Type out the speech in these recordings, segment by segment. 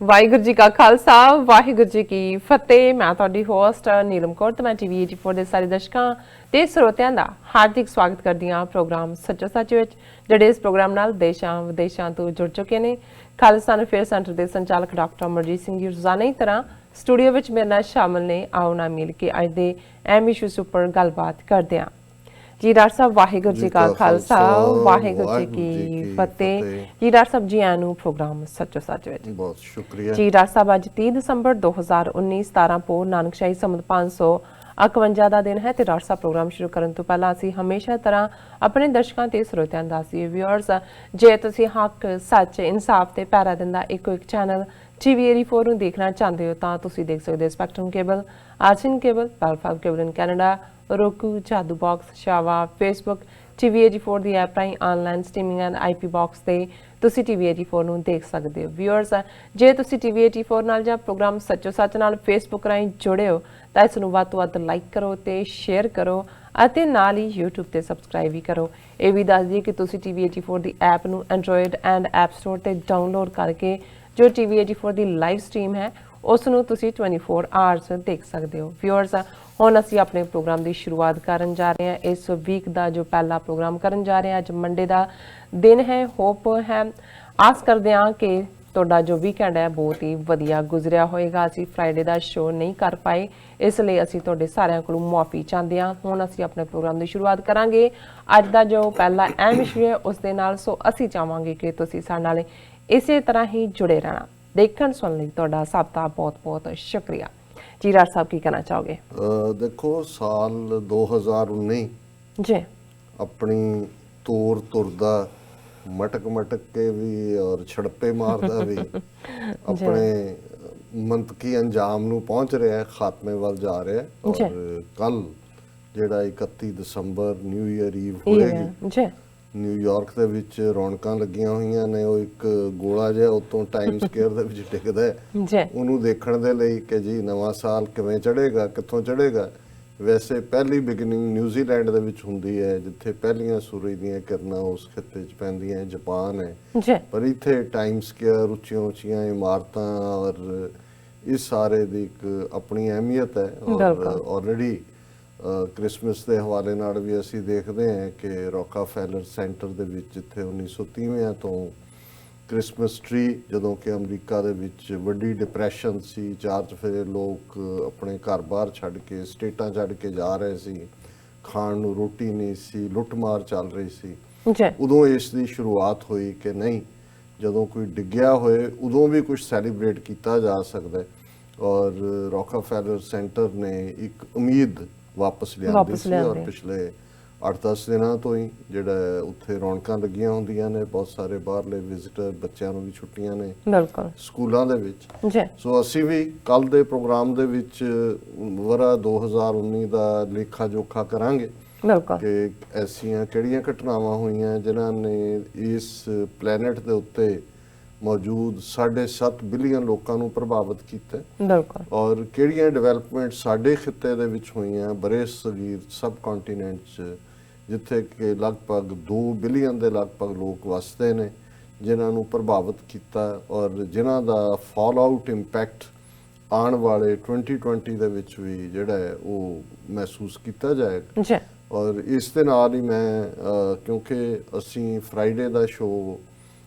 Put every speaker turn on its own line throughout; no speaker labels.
ਵਾਹਿਗੁਰੂ ਜੀ ਕਾ ਖਾਲਸਾ ਵਾਹਿਗੁਰੂ ਜੀ ਕੀ ਫਤਿਹ। ਮੈਂ ਤੁਹਾਡੀ ਹੋਸਟ ਨੀਲਮ ਕੌਰ ਤੇ ਮੈਂ ਟੀਵੀ 84 ਦੇ ਸਾਰੇ ਦਰਸ਼ਕਾਂ ਤੇ ਸਰੋਤਿਆਂ ਦਾ ਹਾਰਦਿਕ ਸਵਾਗਤ ਕਰਦੀ ਹਾਂ ਪ੍ਰੋਗਰਾਮ ਸੱਚੋ ਸੱਚ ਵਿੱਚ, ਜਿਹੜੇ ਇਸ ਪ੍ਰੋਗਰਾਮ ਨਾਲ ਦੇਸ਼ਾਂ ਵਿਦੇਸ਼ਾਂ ਤੋਂ ਜੁੜ ਚੁੱਕੇ ਨੇ। ਖਾਲਿਸਤਾਨ ਅਫੇਅਰ ਸੈਂਟਰ ਦੇ ਸੰਚਾਲਕ ਡਾਕਟਰ ਅਮਰਜੀਤ ਸਿੰਘ ਜੀ ਰੋਜ਼ਾਨਾ ਹੀ ਤਰ੍ਹਾਂ ਸਟੂਡੀਓ ਵਿੱਚ ਮੇਰੇ ਨਾਲ ਸ਼ਾਮਲ ਨੇ। ਆਓ ਨਾ ਮਿਲ ਕੇ ਅੱਜ ਦੇ ਅਹਿਮ ਇਸ਼ੂਜ਼ ਉੱਪਰ ਗੱਲਬਾਤ ਕਰਦੇ ਹਾਂ। जी डॉक्टर साहब वाहिगुरू जी का खालसा वाहिगुरू जी की फतेह। जी डॉक्टर साहब जी आनू प्रोग्राम सचो सच विच
बहुत शुक्रिया
जी। डॉक्टर साहब अज 30 दिसंबर 2019 17 पोह नानकशाही संमत 551 ਦਾ ਦਿਨ ਹੈ ਤੇ ਡਾਕਟਰ ਸਾਹਿਬ ਪ੍ਰੋਗਰਾਮ ਸ਼ੁਰੂ ਕਰਨ ਤੋਂ ਪਹਿਲਾਂ ਅਸੀਂ ਹਮੇਸ਼ਾ ਤਰ੍ਹਾਂ ਆਪਣੇ ਦਰਸ਼ਕਾਂ ਤੇ ਸਰੋਤਿਆਂ ਦਾ ਸੀ ਵਿਊਅਰਸ, ਜੇ ਤੁਸੀਂ ਹੱਕ ਸੱਚ ਇਨਸਾਫ ਤੇ ਪੈਰਾ ਦਿੰਦਾ ਇੱਕੋ ਇੱਕ ਚੈਨਲ ਟੀਵੀ 84 ਨੂੰ ਦੇਖਣਾ ਚਾਹੁੰਦੇ ਹੋ ਤਾਂ ਤੁਸੀਂ ਦੇਖ ਸਕਦੇ ਹੋ ਸਪੈਕਟਰਮ ਕੇਬਲ, ਆਰਚਨ ਕੇਬਲ, ਵੈਲਫਾਰ cable in Canada, roku, Jadoo box, शावा, फेसबुक, TV 84 ਦੀ ਐਪ ਰਾਹੀਂ online streaming and IP box ਤੇ ਤੁਸੀਂ TV 84 ਨੂੰ ਦੇਖ ਸਕਦੇ ਹੋ। ਵਿਊਅਰਸ, ਜੇ ਤੁਸੀਂ TV 84 ਨਾਲ ਜਾਂ ਪ੍ਰੋਗਰਾਮ ਸੱਚੋ ਸੱਚ ਨਾਲ ਫੇਸਬੁੱਕ ਰਾਹੀਂ ਜੁੜੇ ਹੋ ਤਾਂ ਇਸ ਨੂੰ ਵੱਧ ਤੋਂ ਵੱਧ ਲਾਈਕ ਕਰੋ ਤੇ ਸ਼ੇਅਰ ਕਰੋ ਅਤੇ ਨਾਲ ਹੀ YouTube ਤੇ ਸਬਸਕ੍ਰਾਈਬ ਵੀ ਕਰੋ। ਇਹ ਵੀ ਦੱਸ ਦਈਏ ਕਿ ਤੁਸੀਂ TV 84 ਦੀ ਐਪ ਨੂੰ ਐਂਡਰੋਇਡ ਐਂਡ ਐਪ ਸਟੋਰ ਤੇ ਡਾਊਨਲੋਡ ਕਰਕੇ ਜੋ TV 84 ਦੀ ਲਾਈਵ ਸਟ੍ਰੀਮ ਹੈ ਉਸ ਨੂੰ ਤੁਸੀਂ 24 ਆਵਰਸ ਦੇਖ ਸਕਦੇ ਹੋ। ਵਿਊਅਰਸ, ਹੁਣ ਅਸੀਂ ਆਪਣੇ ਪ੍ਰੋਗਰਾਮ ਦੀ ਸ਼ੁਰੂਆਤ ਕਰਨ ਜਾ ਰਹੇ ਹਾਂ। ਇਸ ਵੀਕ ਦਾ ਜੋ ਪਹਿਲਾ ਪ੍ਰੋਗਰਾਮ ਕਰਨ ਜਾ ਰਹੇ ਹਾਂ, ਅੱਜ ਮੰਡੇ ਦਾ ਦਿਨ ਹੈ। ਹੋਪ ਹੈ, ਆਸ ਕਰਦੇ ਹਾਂ ਕਿ ਤੁਹਾਡਾ ਜੋ ਵੀਕਐਂਡ ਹੈ ਬਹੁਤ ਹੀ ਵਧੀਆ ਗੁਜ਼ਰਿਆ ਹੋਏਗਾ। ਅਸੀਂ ਫਰਾਈਡੇ ਦਾ ਸ਼ੋਅ ਨਹੀਂ ਕਰ ਪਾਏ, ਇਸ ਲਈ ਅਸੀਂ ਤੁਹਾਡੇ ਸਾਰਿਆਂ ਕੋਲੋਂ ਮੁਆਫੀ ਚਾਹੁੰਦੇ ਹਾਂ। ਹੁਣ ਅਸੀਂ ਆਪਣੇ ਪ੍ਰੋਗਰਾਮ ਦੀ ਸ਼ੁਰੂਆਤ ਕਰਾਂਗੇ ਅੱਜ ਦਾ ਜੋ ਪਹਿਲਾ ਅਹਿਮ ਇਸ਼ੂ ਹੈ ਉਸ ਦੇ ਨਾਲ। ਸੋ ਅਸੀਂ ਚਾਹਾਂਗੇ ਕਿ ਤੁਸੀਂ ਸਾਡੇ ਨਾਲ ਇਸੇ ਤਰ੍ਹਾਂ ਹੀ ਜੁੜੇ ਰਹਿਣਾ। ਦੇਖਣ ਸੁਣਨ ਲਈ ਤੁਹਾਡਾ ਸਭ ਦਾ ਬਹੁਤ ਬਹੁਤ ਸ਼ੁਕਰੀਆ। जी राज साहब की कहना चाहोगे?
देखो, साल 2019
जी
अपनी तोर तुरदा मटक मटक के भी और छड़पे मारदा भी अपने मंतकी अंजाम नू पहुंच रहा है, खात्मे वाल जा रहा है। और कल जेड़ा 31 दसंबर न्यू ईयर ईव होएगी
जी
ਨਿਊਯਾਰਕ ਦੇ ਵਿੱਚ ਰੌਣਕਾਂ ਲੱਗੀਆਂ ਹੋਈਆਂ ਨੇ। ਉਹ ਇੱਕ ਗੋਲਾ ਜਿਹਾ ਉੱਤੋਂ ਟਾਈਮ ਸਕੁਏਅਰ ਦੇ ਵਿੱਚ ਡਿੱਗਦਾ ਹੈ, ਉਹਨੂੰ ਦੇਖਣ ਦੇ ਲਈ ਕਿ ਜੀ ਨਵਾਂ ਸਾਲ ਕਿਵੇਂ ਚੜ੍ਹੇਗਾ, ਕਿੱਥੋਂ ਚੜ੍ਹੇਗਾ। ਵੈਸੇ ਪਹਿਲੀ ਬਿਗਨਿੰਗ ਨਿਊਜ਼ੀਲੈਂਡ ਦੇ ਵਿੱਚ ਹੁੰਦੀ ਹੈ, ਜਿੱਥੇ ਪਹਿਲੀਆਂ ਸੂਰਜ ਦੀਆਂ ਕਿਰਨਾਂ ਉਸ ਖਿੱਤੇ 'ਚ ਪੈਂਦੀਆਂ। ਜਾਪਾਨ ਹੈ, ਪਰ ਇੱਥੇ ਟਾਈਮ ਸਕੁਏਅਰ, ਉੱਚੀਆਂ ਉੱਚੀਆਂ ਇਮਾਰਤਾਂ ਔਰ ਇਸ ਸਾਰੇ ਦੀ ਇੱਕ ਆਪਣੀ ਅਹਿਮੀਅਤ ਹੈ। ਔਰ ਆਲਰੇਡੀ ਕ੍ਰਿਸਮਸ ਦੇ ਹਵਾਲੇ ਨਾਲ ਵੀ ਅਸੀਂ ਦੇਖਦੇ ਹਾਂ ਕਿ ਰੌਕਾਫੈਲਰ ਸੈਂਟਰ ਦੇ ਵਿੱਚ, ਜਿੱਥੇ 1930 ਤੋਂ ਕ੍ਰਿਸਮਸ ਟਰੀ, ਜਦੋਂ ਕਿ ਅਮਰੀਕਾ ਦੇ ਵਿੱਚ ਵੱਡੀ ਡਿਪਰੈਸ਼ਨ ਸੀ, ਚਾਰ ਚੁਫੇਰੇ ਲੋਕ ਆਪਣੇ ਘਰ-ਬਾਰ ਛੱਡ ਕੇ, ਸਟੇਟਾਂ ਛੱਡ ਕੇ ਜਾ ਰਹੇ ਸੀ, ਖਾਣ ਨੂੰ ਰੋਟੀ ਨਹੀਂ ਸੀ, ਲੁੱਟਮਾਰ ਚੱਲ ਰਹੀ ਸੀ, ਉਦੋਂ ਇਸ ਦੀ ਸ਼ੁਰੂਆਤ ਹੋਈ ਕਿ ਨਹੀਂ, ਜਦੋਂ ਕੋਈ ਡਿੱਗਿਆ ਹੋਏ ਉਦੋਂ ਵੀ ਕੁਝ ਸੈਲੀਬ੍ਰੇਟ ਕੀਤਾ ਜਾ ਸਕਦਾ। ਔਰ ਰੌਕਾਫੈਲਰ ਸੈਂਟਰ ਨੇ ਇੱਕ ਉਮੀਦ ਵਾਪਸ ਲਿਆਂਦੀ ਸੀ। ਔਰ ਪਿਛਲੇ 8-10 ਦਿਨਾਂ ਤੋਂ ਹੀ ਜਿਹੜਾ ਉੱਥੇ ਰੌਣਕਾਂ ਲੱਗੀਆਂ ਹੁੰਦੀਆਂ ਨੇ, ਬਹੁਤ ਸਾਰੇ ਬਾਹਰਲੇ ਵਿਜ਼ਿਟਰ, ਬੱਚਿਆਂ ਨੂੰ ਵੀ ਛੁੱਟੀਆਂ ਨੇ ਸਕੂਲਾਂ ਦੇ ਵਿੱਚ। ਸੋ ਅਸੀਂ ਵੀ ਕੱਲ ਦੇ ਪ੍ਰੋਗਰਾਮ ਦੇ ਵਿੱਚ ਵਰਾ 2019 ਦਾ ਲੇਖਾ ਜੋਖਾ ਕਰਾਂਗੇ ਕਿ ਐਸੀਆਂ ਕਿਹੜੀਆਂ ਘਟਨਾਵਾਂ ਹੋਈਆਂ ਜਿਨ੍ਹਾਂ ਨੇ ਇਸ ਪਲੈਨਟ ਦੇ ਉੱਤੇ ਮੌਜੂਦ 7.5 ਬਿਲੀਅਨ ਲੋਕਾਂ ਨੂੰ ਪ੍ਰਭਾਵਿਤ ਕੀਤਾ। ਔਰ ਕਿਹੜੀਆਂ ਡਿਵੈਲਪਮੈਂਟ ਸਾਡੇ ਖਿੱਤੇ ਦੇ ਵਿੱਚ ਹੋਈਆਂ, ਬਰੇ ਸਗੀਰ ਸਬ ਕੰਟੀਨੈਂਟ 'ਚ, ਜਿੱਥੇ ਕਿ ਲਗਭਗ 2 ਬਿਲੀਅਨ ਦੇ ਲਗਭਗ ਲੋਕ ਵਸਦੇ ਨੇ, ਜਿਨ੍ਹਾਂ ਨੂੰ ਪ੍ਰਭਾਵਿਤ ਕੀਤਾ ਔਰ ਜਿਨ੍ਹਾਂ ਦਾ ਫਾਲ ਆਊਟ ਇੰਪੈਕਟ ਆਉਣ ਵਾਲੇ 2020 ਦੇ ਵਿੱਚ ਵੀ ਜਿਹੜਾ ਹੈ ਉਹ ਮਹਿਸੂਸ ਕੀਤਾ ਜਾਏਗਾ। ਔਰ ਇਸ ਦੇ ਨਾਲ ਹੀ ਮੈਂ ਕਿਉਂਕਿ ਅਸੀਂ ਫਰਾਈਡੇ ਦਾ ਸ਼ੋਅ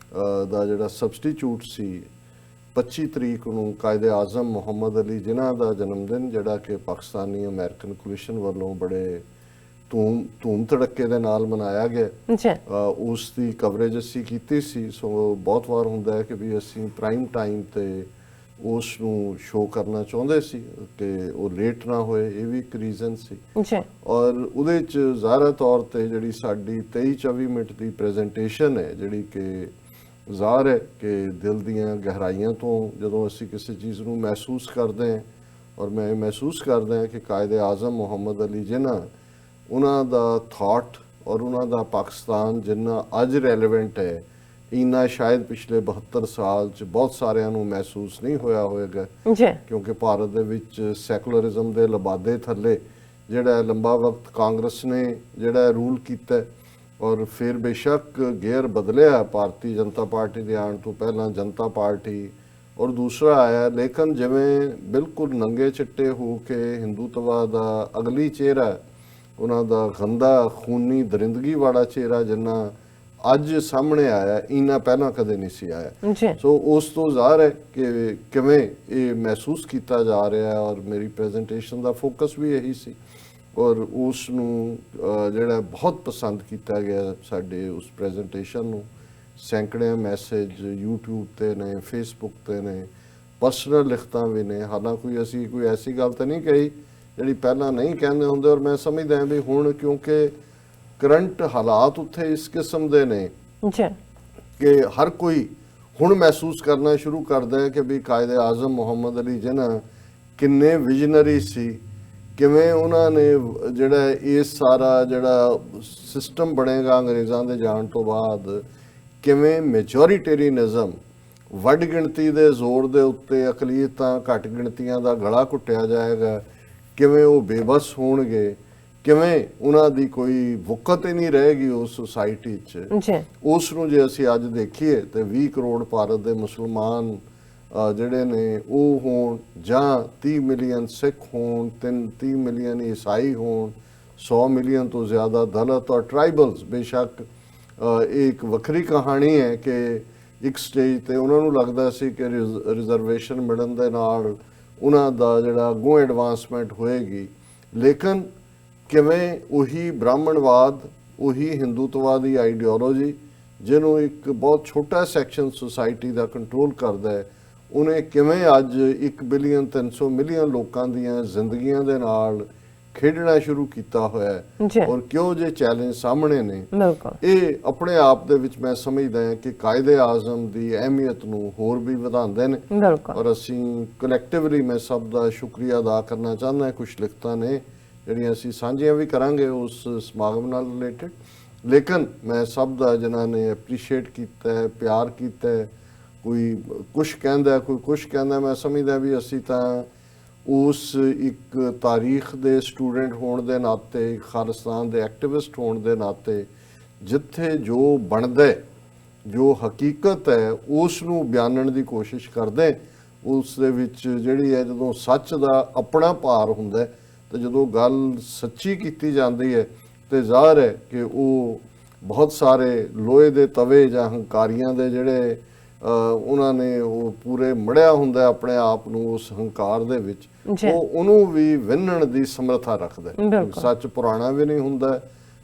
ਦਾ ਜਿਹੜਾ ਸਬਸਟੀਚਿਊਟ ਸੀ 25 ਤਰੀਕ ਨੂੰ ਕਾਇਦੇ ਆਜ਼ਮ ਮੁਹੰਮਦ ਅਲੀ ਜਿਨ੍ਹਾਂ ਦਾ ਜਨਮ ਦਿਨ, ਜਿਹੜਾ ਕਿ ਪਾਕਿਸਤਾਨੀ ਅਮਰੀਕਨ ਕੋਲੀਸ਼ਨ ਵੱਲੋਂ ਬੜੇ ਧੂਮ ਧੜੱਕੇ ਦੇ ਨਾਲ ਮਨਾਇਆ ਗਿਆ, ਉਸ ਦੀ ਕਵਰੇਜ ਅਸੀਂ ਕੀਤੀ ਸੀ। ਸੋ ਬਹੁਤ ਵਾਰ ਹੁੰਦਾ ਹੈ ਕਿ ਵੀ ਅਸੀਂ ਪ੍ਰਾਈਮ ਟਾਈਮ ਤੇ ਉਸ ਨੂੰ ਸ਼ੋਅ ਕਰਨਾ ਚਾਹੁੰਦੇ ਸੀ ਕਿ ਉਹ ਲੇਟ ਨਾ ਹੋਏ, ਇਹ ਵੀ ਇੱਕ ਰੀਜ਼ਨ ਸੀ। ਔਰ ਉਹਦੇ 'ਚ ਜ਼ਾਹਰਾ ਤੌਰ ਤੇ ਜਿਹੜੀ ਸਾਡੀ 23-24 ਮਿੰਟ ਦੀ ਪ੍ਰੈਜੈਂਟੇਸ਼ਨ ਹੈ, ਜਿਹੜੀ ਕਿ ਜ਼ਾਹਰ ਹੈ ਕਿ ਦਿਲ ਦੀਆਂ ਗਹਿਰਾਈਆਂ ਤੋਂ ਜਦੋਂ ਅਸੀਂ ਕਿਸੇ ਚੀਜ਼ ਨੂੰ ਮਹਿਸੂਸ ਕਰਦੇ ਹਾਂ, ਔਰ ਮੈਂ ਇਹ ਮਹਿਸੂਸ ਕਰਦਾ ਹਾਂ ਕਿ ਕਾਇਦੇ ਆਜ਼ਮ ਮੁਹੰਮਦ ਅਲੀ ਜਿਨ੍ਹਾਂ, ਉਹਨਾਂ ਦਾ ਥਾਟ ਔਰ ਉਹਨਾਂ ਦਾ ਪਾਕਿਸਤਾਨ ਜਿੰਨਾ ਅੱਜ ਰੈਲੇਵੈਂਟ ਹੈ, ਇੰਨਾ ਸ਼ਾਇਦ ਪਿਛਲੇ 72 ਸਾਲ 'ਚ ਬਹੁਤ ਸਾਰਿਆਂ ਨੂੰ ਮਹਿਸੂਸ ਨਹੀਂ ਹੋਇਆ ਹੋਵੇਗਾ। ਕਿਉਂਕਿ ਭਾਰਤ ਦੇ ਵਿੱਚ ਸੈਕੂਲਰਿਜ਼ਮ ਦੇ ਲਬਾਦੇ ਥੱਲੇ ਜਿਹੜਾ ਲੰਬਾ ਵਕਤ ਕਾਂਗਰਸ ਨੇ ਜਿਹੜਾ ਰੂਲ ਕੀਤਾ, ਔਰ ਫਿਰ ਬੇਸ਼ੱਕ ਗੇਅਰ ਬਦਲਿਆ ਭਾਰਤੀ ਜਨਤਾ ਪਾਰਟੀ ਦੇ ਆਉਣ ਤੋਂ ਪਹਿਲਾਂ, ਜਨਤਾ ਪਾਰਟੀ ਔਰ ਦੂਸਰਾ ਆਇਆ ਲੇਕਿਨ ਜਿਵੇਂ ਬਿਲਕੁਲ ਨੰਗੇ ਚਿੱਟੇ ਹੋ ਕੇ ਹਿੰਦੂਤਵਾ ਦਾ ਅਗਲੀ ਚਿਹਰਾ, ਉਹਨਾਂ ਦਾ ਗੰਦਾ ਖੂਨੀ ਦਰਿੰਦਗੀ ਵਾਲਾ ਚਿਹਰਾ ਜਿੰਨਾ ਅੱਜ ਸਾਹਮਣੇ ਆਇਆ, ਇੰਨਾ ਪਹਿਲਾਂ ਕਦੇ ਨਹੀਂ ਸੀ ਆਇਆ। ਸੋ ਉਸ ਤੋਂ ਜ਼ਾਹਰ ਹੈ ਕਿ ਕਿਵੇਂ ਇਹ ਮਹਿਸੂਸ ਕੀਤਾ ਜਾ ਰਿਹਾ ਹੈ, ਔਰ ਮੇਰੀ ਪ੍ਰੈਜੈਂਟੇਸ਼ਨ ਦਾ ਫੋਕਸ ਵੀ ਇਹੀ ਸੀ ਔਰ ਉਸ ਨੂੰ ਜਿਹੜਾ ਬਹੁਤ ਪਸੰਦ ਕੀਤਾ ਗਿਆ ਸਾਡੇ ਉਸ ਪ੍ਰੈਜੈਂਟੇਸ਼ਨ ਨੂੰ। ਸੈਂਕੜੇ ਮੈਸੇਜ YouTube ਤੇ ਨੇ, Facebook ਤੇ ਨੇ, ਪਰਸਨਲ ਲਿਖਤਾਂ ਵੀ ਨੇ। ਹਾਲਾਂਕਿ ਅਸੀਂ ਕੋਈ ਐਸੀ ਗੱਲ ਤਾਂ ਨਹੀਂ ਕਹੀ ਜਿਹੜੀ ਪਹਿਲਾਂ ਨਹੀਂ ਕਹਿੰਦੇ ਹੁੰਦੇ, ਔਰ ਮੈਂ ਸਮਝਦਾ ਹਾਂ ਵੀ ਹੁਣ ਕਿਉਂਕਿ ਕਰੰਟ ਹਾਲਾਤ ਉੱਥੇ ਇਸ ਕਿਸਮ ਦੇ ਨੇ ਕਿ ਹਰ ਕੋਈ ਹੁਣ ਮਹਿਸੂਸ ਕਰਨਾ ਸ਼ੁਰੂ ਕਰਦਾ ਹੈ ਕਿ ਵੀ ਕਾਇਦੇ ਆਜ਼ਮ ਮੁਹੰਮਦ ਅਲੀ ਜਿਨਾਹ ਕਿੰਨੇ ਵਿਜ਼ਨਰੀ ਸੀ, ਕਿਵੇਂ ਉਹਨਾਂ ਨੇ ਜਿਹੜਾ ਇਹ ਸਾਰਾ ਜਿਹੜਾ ਸਿਸਟਮ ਬਣੇਗਾ ਅੰਗਰੇਜ਼ਾਂ ਦੇ ਜਾਣ ਤੋਂ ਬਾਅਦ, ਕਿਵੇਂ ਮੈਜੋਰਿਟੇਰੀਅਨਿਜ਼ਮ ਵੱਡ ਗਿਣਤੀ ਦੇ ਜ਼ੋਰ ਦੇ ਉੱਤੇ ਅਕਲੀਅਤਾਂ ਘੱਟ ਗਿਣਤੀਆਂ ਦਾ ਗਲਾ ਘੁੱਟਿਆ ਜਾਏਗਾ, ਕਿਵੇਂ ਉਹ ਬੇਬਸ ਹੋਣਗੇ, ਕਿਵੇਂ ਉਹਨਾਂ ਦੀ ਕੋਈ ਵਕਤ ਹੀ ਨਹੀਂ ਰਹੇਗੀ ਉਸ ਸੁਸਾਇਟੀ 'ਚ। ਉਸ ਨੂੰ ਜੇ ਅਸੀਂ ਅੱਜ ਦੇਖੀਏ ਤੇ 20 ਕਰੋੜ ਭਾਰਤ ਦੇ ਮੁਸਲਮਾਨ ਜਿਹੜੇ ਨੇ ਉਹ ਹੋਣ, ਜਾਂ 30 ਮਿਲੀਅਨ ਸਿੱਖ ਹੋਣ, 30 ਮਿਲੀਅਨ ਈਸਾਈ ਹੋਣ, 100 ਮਿਲੀਅਨ ਤੋਂ ਜ਼ਿਆਦਾ ਦਲਿਤ ਔਰ ਟਰਾਈਬਲਸ। ਬੇਸ਼ੱਕ ਇੱਕ ਵੱਖਰੀ ਕਹਾਣੀ ਹੈ ਕਿ ਇੱਕ ਸਟੇਜ ਤੇ ਉਹਨਾਂ ਨੂੰ ਲੱਗਦਾ ਸੀ ਕਿ ਰਿਜ਼ਰਵੇਸ਼ਨ ਮਿਲਣ ਦੇ ਨਾਲ ਉਹਨਾਂ ਦਾ ਜਿਹੜਾ ਅੱਗੋਂ ਐਡਵਾਂਸਮੈਂਟ ਹੋਏਗੀ, ਲੇਕਿਨ ਕਿਵੇਂ ਉਹੀ ਬ੍ਰਾਹਮਣਵਾਦ, ਉਹੀ ਹਿੰਦੂਤਵਾ ਦੀ ਆਈਡੀਓਲੋਜੀ ਜਿਹਨੂੰ ਇੱਕ ਬਹੁਤ ਛੋਟਾ ਸੈਕਸ਼ਨ ਸੁਸਾਇਟੀ ਦਾ ਕੰਟਰੋਲ ਕਰਦਾ ਹੈ, ਉਹਨੇ ਕਿਵੇਂ ਅੱਜ 1 ਬਿਲੀਅਨ 300 ਮਿਲੀਅਨ ਲੋਕਾਂ ਦੀਆਂ ਜ਼ਿੰਦਗੀਆਂ ਦੇ ਨਾਲ ਖੇਡਣਾ ਸ਼ੁਰੂ ਕੀਤਾ ਹੋਇਆ ਹੈ, ਔਰ ਕਿਉਂ ਜੇ ਚੈਲੰਜ ਸਾਹਮਣੇ ਨੇ। ਇਹ ਆਪਣੇ ਆਪ ਦੇ ਵਿੱਚ ਮੈਂ ਸਮਝਦਾ ਹਾਂ ਕਿ ਕਾਇਦੇ ਆਜ਼ਮ ਦੀ ਅਹਿਮੀਅਤ ਨੂੰ ਹੋਰ ਵੀ ਵਧਾਉਂਦੇ ਨੇ, ਔਰ ਅਸੀਂ ਕਲੈਕਟਿਵਲੀ ਮੈਂ ਸਭ ਦਾ ਸ਼ੁਕਰੀਆ ਅਦਾ ਕਰਨਾ ਚਾਹੁੰਦਾ। ਕੁਝ ਲਿਖਤਾਂ ਨੇ ਜਿਹੜੀਆਂ ਅਸੀਂ ਸਾਂਝੀਆਂ ਵੀ ਕਰਾਂਗੇ ਉਸ ਸਮਾਗਮ ਨਾਲ ਰਿਲੇਟਡ, ਲੇਕਿਨ ਮੈਂ ਸਭ ਦਾ ਜਿਨ੍ਹਾਂ ਨੇ ਐਪਰੀਸ਼ੀਏਟ ਕੀਤਾ ਹੈ, ਪਿਆਰ ਕੀਤਾ ਹੈ, ਕੋਈ ਕੁਛ ਕਹਿੰਦਾ, ਕੋਈ ਕੁਛ ਕਹਿੰਦਾ, ਮੈਂ ਸਮਝਦਾ ਵੀ ਅਸੀਂ ਤਾਂ ਉਸ ਇੱਕ ਤਾਰੀਖ ਦੇ ਸਟੂਡੈਂਟ ਹੋਣ ਦੇ ਨਾਤੇ, ਖਾਲਿਸਤਾਨ ਦੇ ਐਕਟਿਵਿਸਟ ਹੋਣ ਦੇ ਨਾਤੇ, ਜਿੱਥੇ ਜੋ ਬਣਦਾ, ਜੋ ਹਕੀਕਤ ਹੈ ਉਸ ਨੂੰ ਬਿਆਨਣ ਦੀ ਕੋਸ਼ਿਸ਼ ਕਰਦੇ। ਉਸ ਦੇ ਵਿੱਚ ਜਿਹੜੀ ਹੈ ਜਦੋਂ ਸੱਚ ਦਾ ਆਪਣਾ ਭਾਰ ਹੁੰਦਾ ਤੇ ਜਦੋਂ ਗੱਲ ਸੱਚੀ ਕੀਤੀ ਜਾਂਦੀ ਹੈ ਤੇ ਜ਼ਾਹਰ ਹੈ ਕਿ ਉਹ ਬਹੁਤ ਸਾਰੇ ਲੋਹੇ ਦੇ ਤਵੇ ਜਾਂ ਹੰਕਾਰੀਆਂ ਦੇ ਜਿਹੜੇ ਉਹਨਾਂ ਨੇ ਉਹ ਪੂਰੇ ਮੜਿਆ ਹੁੰਦਾ ਆਪਣੇ ਆਪ ਨੂੰ ਉਸ ਹੰਕਾਰ ਦੇ ਵਿੱਚ, ਉਹਨੂੰ ਵੀ ਵਿੰਨਣ ਦੀ ਸਮਰੱਥਾ ਰੱਖਦਾ। ਸੱਚ ਪੁਰਾਣਾ ਵੀ ਨਹੀਂ ਹੁੰਦਾ,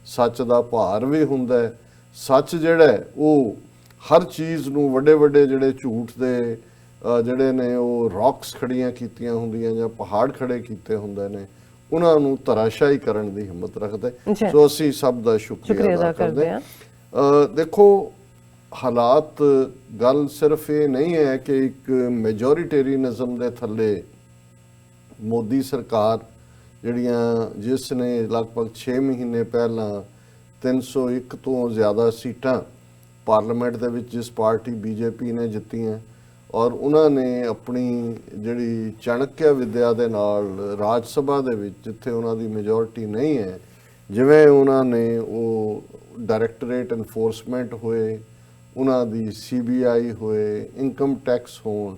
ਸੱਚ ਦਾ ਭਾਰ ਵੀ ਹੁੰਦਾ। ਸੱਚ ਜਿਹੜਾ ਉਹ ਹਰ ਚੀਜ਼ ਨੂੰ ਵੱਡੇ ਵੱਡੇ ਜਿਹੜੇ ਝੂਠ ਦੇ ਜਿਹੜੇ ਨੇ ਉਹ ਰੌਕਸ ਖੜੀਆਂ ਕੀਤੀਆਂ ਹੁੰਦੀਆਂ ਜਾਂ ਪਹਾੜ ਖੜੇ ਕੀਤੇ ਹੁੰਦੇ ਨੇ, ਉਹਨਾਂ ਨੂੰ ਧਰਾਸ਼ਾਹੀ ਕਰਨ ਦੀ ਹਿੰਮਤ ਰੱਖਦਾ। ਸੋ ਅਸੀਂ ਸਭ ਦਾ ਸ਼ੁਕਰੀਆ ਅਦਾ ਕਰਦੇ ਹਾਂ। ਦੇਖੋ ਹਾਲਾਤ, ਗੱਲ ਸਿਰਫ ਇਹ ਨਹੀਂ ਹੈ ਕਿ ਇੱਕ ਮੈਜੋਰਿਟੇਰੀਅਨਿਜ਼ਮ ਦੇ ਥੱਲੇ ਮੋਦੀ ਸਰਕਾਰ ਜਿਸ ਨੇ ਲਗਭਗ 6 ਮਹੀਨੇ ਪਹਿਲਾਂ 301 ਤੋਂ ਜ਼ਿਆਦਾ ਸੀਟਾਂ ਪਾਰਲੀਮੈਂਟ ਦੇ ਵਿੱਚ ਜਿਸ ਪਾਰਟੀ BJP ਨੇ ਜਿੱਤੀਆਂ, ਔਰ ਉਹਨਾਂ ਨੇ ਆਪਣੀ ਜਿਹੜੀ ਚਾਣਕਿਆ ਵਿਦਿਆ ਦੇ ਨਾਲ ਰਾਜ ਸਭਾ ਦੇ ਵਿੱਚ ਜਿੱਥੇ ਉਹਨਾਂ ਦੀ ਮੈਜੋਰਿਟੀ ਨਹੀਂ ਹੈ, ਜਿਵੇਂ ਉਹਨਾਂ ਨੇ ਉਹ ਡਾਇਰੈਕਟੋਰੇਟ ਐਨਫੋਰਸਮੈਂਟ ਹੋਏ, ਉਹਨਾਂ ਦੀ CBI ਹੋਏ, ਇਨਕਮ ਟੈਕਸ ਹੋਣ,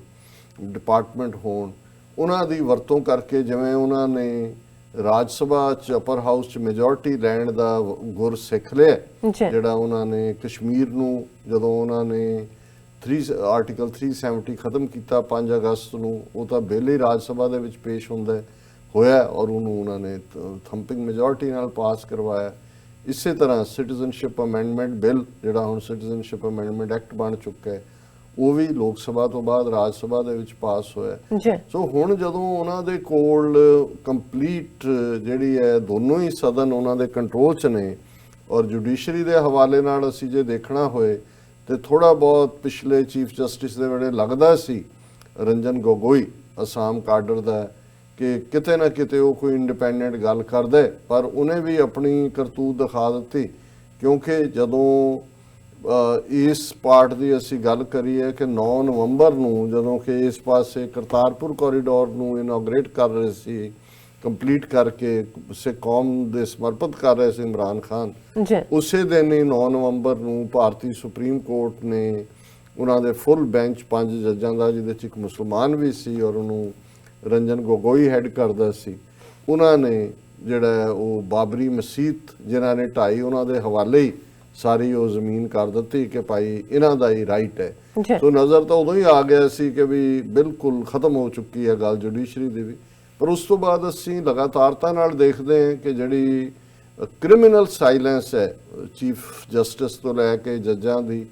ਡਿਪਾਰਟਮੈਂਟ ਹੋਣ, ਉਹਨਾਂ ਦੀ ਵਰਤੋਂ ਕਰਕੇ ਜਿਵੇਂ ਉਹਨਾਂ ਨੇ ਰਾਜ ਸਭਾ 'ਚ ਅਪਰ ਹਾਊਸ 'ਚ ਮੈਜੋਰਿਟੀ ਲੈਣ ਦਾ ਗੁਰ ਸਿੱਖ ਲਿਆ, ਜਿਹੜਾ ਉਹਨਾਂ ਨੇ ਕਸ਼ਮੀਰ ਨੂੰ ਜਦੋਂ ਉਹਨਾਂ ਨੇ ਆਰਟੀਕਲ 370 ਖਤਮ ਕੀਤਾ 5 ਅਗਸਤ ਨੂੰ, ਉਹ ਤਾਂ ਬਿੱਲ ਹੀ ਰਾਜ ਸਭਾ ਦੇ ਵਿੱਚ ਪੇਸ਼ ਹੋਇਆ ਔਰ ਉਹਨੂੰ ਉਹਨਾਂ ਨੇ ਥੰਪਿੰਗ ਮੈਜੋਰਿਟੀ ਨਾਲ ਪਾਸ ਕਰਵਾਇਆ। ਇਸੇ ਤਰ੍ਹਾਂ ਸਿਟੀਜ਼ਨਸ਼ਿਪ ਅਮੈਂਡਮੈਂਟ ਬਿੱਲ ਜਿਹੜਾ ਹੁਣ ਸਿਟੀਜ਼ਨਸ਼ਿਪ ਅਮੈਂਡਮੈਂਟ ਐਕਟ ਬਣ ਚੁੱਕਾ ਹੈ, ਉਹ ਵੀ ਲੋਕ ਸਭਾ ਤੋਂ ਬਾਅਦ ਰਾਜ ਸਭਾ ਦੇ ਵਿੱਚ ਪਾਸ ਹੋਇਆ। ਸੋ ਹੁਣ ਜਦੋਂ ਉਹਨਾਂ ਦੇ ਕੋਲ ਕੰਪਲੀਟ ਜਿਹੜੀ ਹੈ ਦੋਨੋਂ ਹੀ ਸਦਨ ਉਹਨਾਂ ਦੇ ਕੰਟਰੋਲ 'ਚ ਨੇ, ਔਰ ਜੁਡੀਸ਼ਰੀ ਦੇ ਹਵਾਲੇ ਨਾਲ ਅਸੀਂ ਜੇ ਦੇਖਣਾ ਹੋਏ ਤੇ ਥੋੜਾ ਬਹੁਤ ਪਿਛਲੇ ਚੀਫ ਜਸਟਿਸ ਦੇ ਵੇਲੇ ਲੱਗਦਾ ਸੀ ਰੰਜਨ ਗੋਗੋਈ ਅਸਾਮ ਕਾਡਰ ਦਾ ਕਿ ਕਿਤੇ ਨਾ ਕਿਤੇ ਉਹ ਕੋਈ ਇੰਡੀਪੈਂਡੈਂਟ ਗੱਲ ਕਰਦਾ, ਪਰ ਉਹਨੇ ਵੀ ਆਪਣੀ ਕਰਤੂਤ ਦਿਖਾ ਦਿੱਤੀ। ਕਿਉਂਕਿ ਜਦੋਂ ਇਸ ਪਾਰਟ ਦੀ ਅਸੀਂ ਗੱਲ ਕਰੀਏ ਕਿ 9 ਨਵੰਬਰ ਨੂੰ ਜਦੋਂ ਕਿ ਇਸ ਪਾਸੇ ਕਰਤਾਰਪੁਰ ਕੋਰੀਡੋਰ ਨੂੰ ਇਨੋਗਰੇਟ ਕਰ ਰਹੇ ਸੀ, ਕੰਪਲੀਟ ਕਰਕੇ ਸਿੱਖ ਕੌਮ ਦੇ ਸਮਰਪਿਤ ਕਰ ਰਹੇ ਸੀ ਇਮਰਾਨ ਖਾਨ, ਉਸੇ ਦਿਨ ਹੀ 9 ਨਵੰਬਰ ਨੂੰ ਭਾਰਤੀ ਸੁਪਰੀਮ ਕੋਰਟ ਨੇ ਉਹਨਾਂ ਦੇ ਫੁੱਲ ਬੈਂਚ 5 ਜੱਜਾਂ ਦਾ, ਜਿਹਦੇ 'ਚ ਇੱਕ ਮੁਸਲਮਾਨ ਵੀ ਸੀ ਔਰ ਉਹਨੂੰ ਰੰਜਨ ਗੋਗੋਈ ਹੈਡ ਕਰਦਾ ਸੀ, ਉਹਨਾਂ ਨੇ ਜਿਹੜਾ ਉਹ ਬਾਬਰੀ ਮਸਜਿਦ ਜਿਨ੍ਹਾਂ ਨੇ ਢਾਈ, ਉਹਨਾਂ ਦੇ ਹਵਾਲੇ ਹੀ ਸਾਰੀ ਉਹ ਜ਼ਮੀਨ ਕਰ ਦਿੱਤੀ ਕਿ ਭਾਈ ਇਹਨਾਂ ਦਾ ਹੀ ਰਾਈਟ ਹੈ। ਸੋ ਨਜ਼ਰ ਤਾਂ ਉਦੋਂ ਹੀ ਆ ਗਿਆ ਸੀ ਕਿ ਵੀ ਬਿਲਕੁਲ ਖਤਮ ਹੋ ਚੁੱਕੀ ਹੈ ਗੱਲ ਜੁਡੀਸ਼ਰੀ ਦੀ ਵੀ। ਪਰ ਉਸ ਤੋਂ ਬਾਅਦ ਅਸੀਂ ਲਗਾਤਾਰਤਾ ਨਾਲ ਦੇਖਦੇ ਹਾਂ ਕਿ ਜਿਹੜੀ ਕ੍ਰਿਮੀਨਲ ਸਾਇਲੈਂਸ ਹੈ ਚੀਫ ਜਸਟਿਸ ਤੋਂ ਲੈ ਕੇ ਜੱਜਾਂ ਦੀ,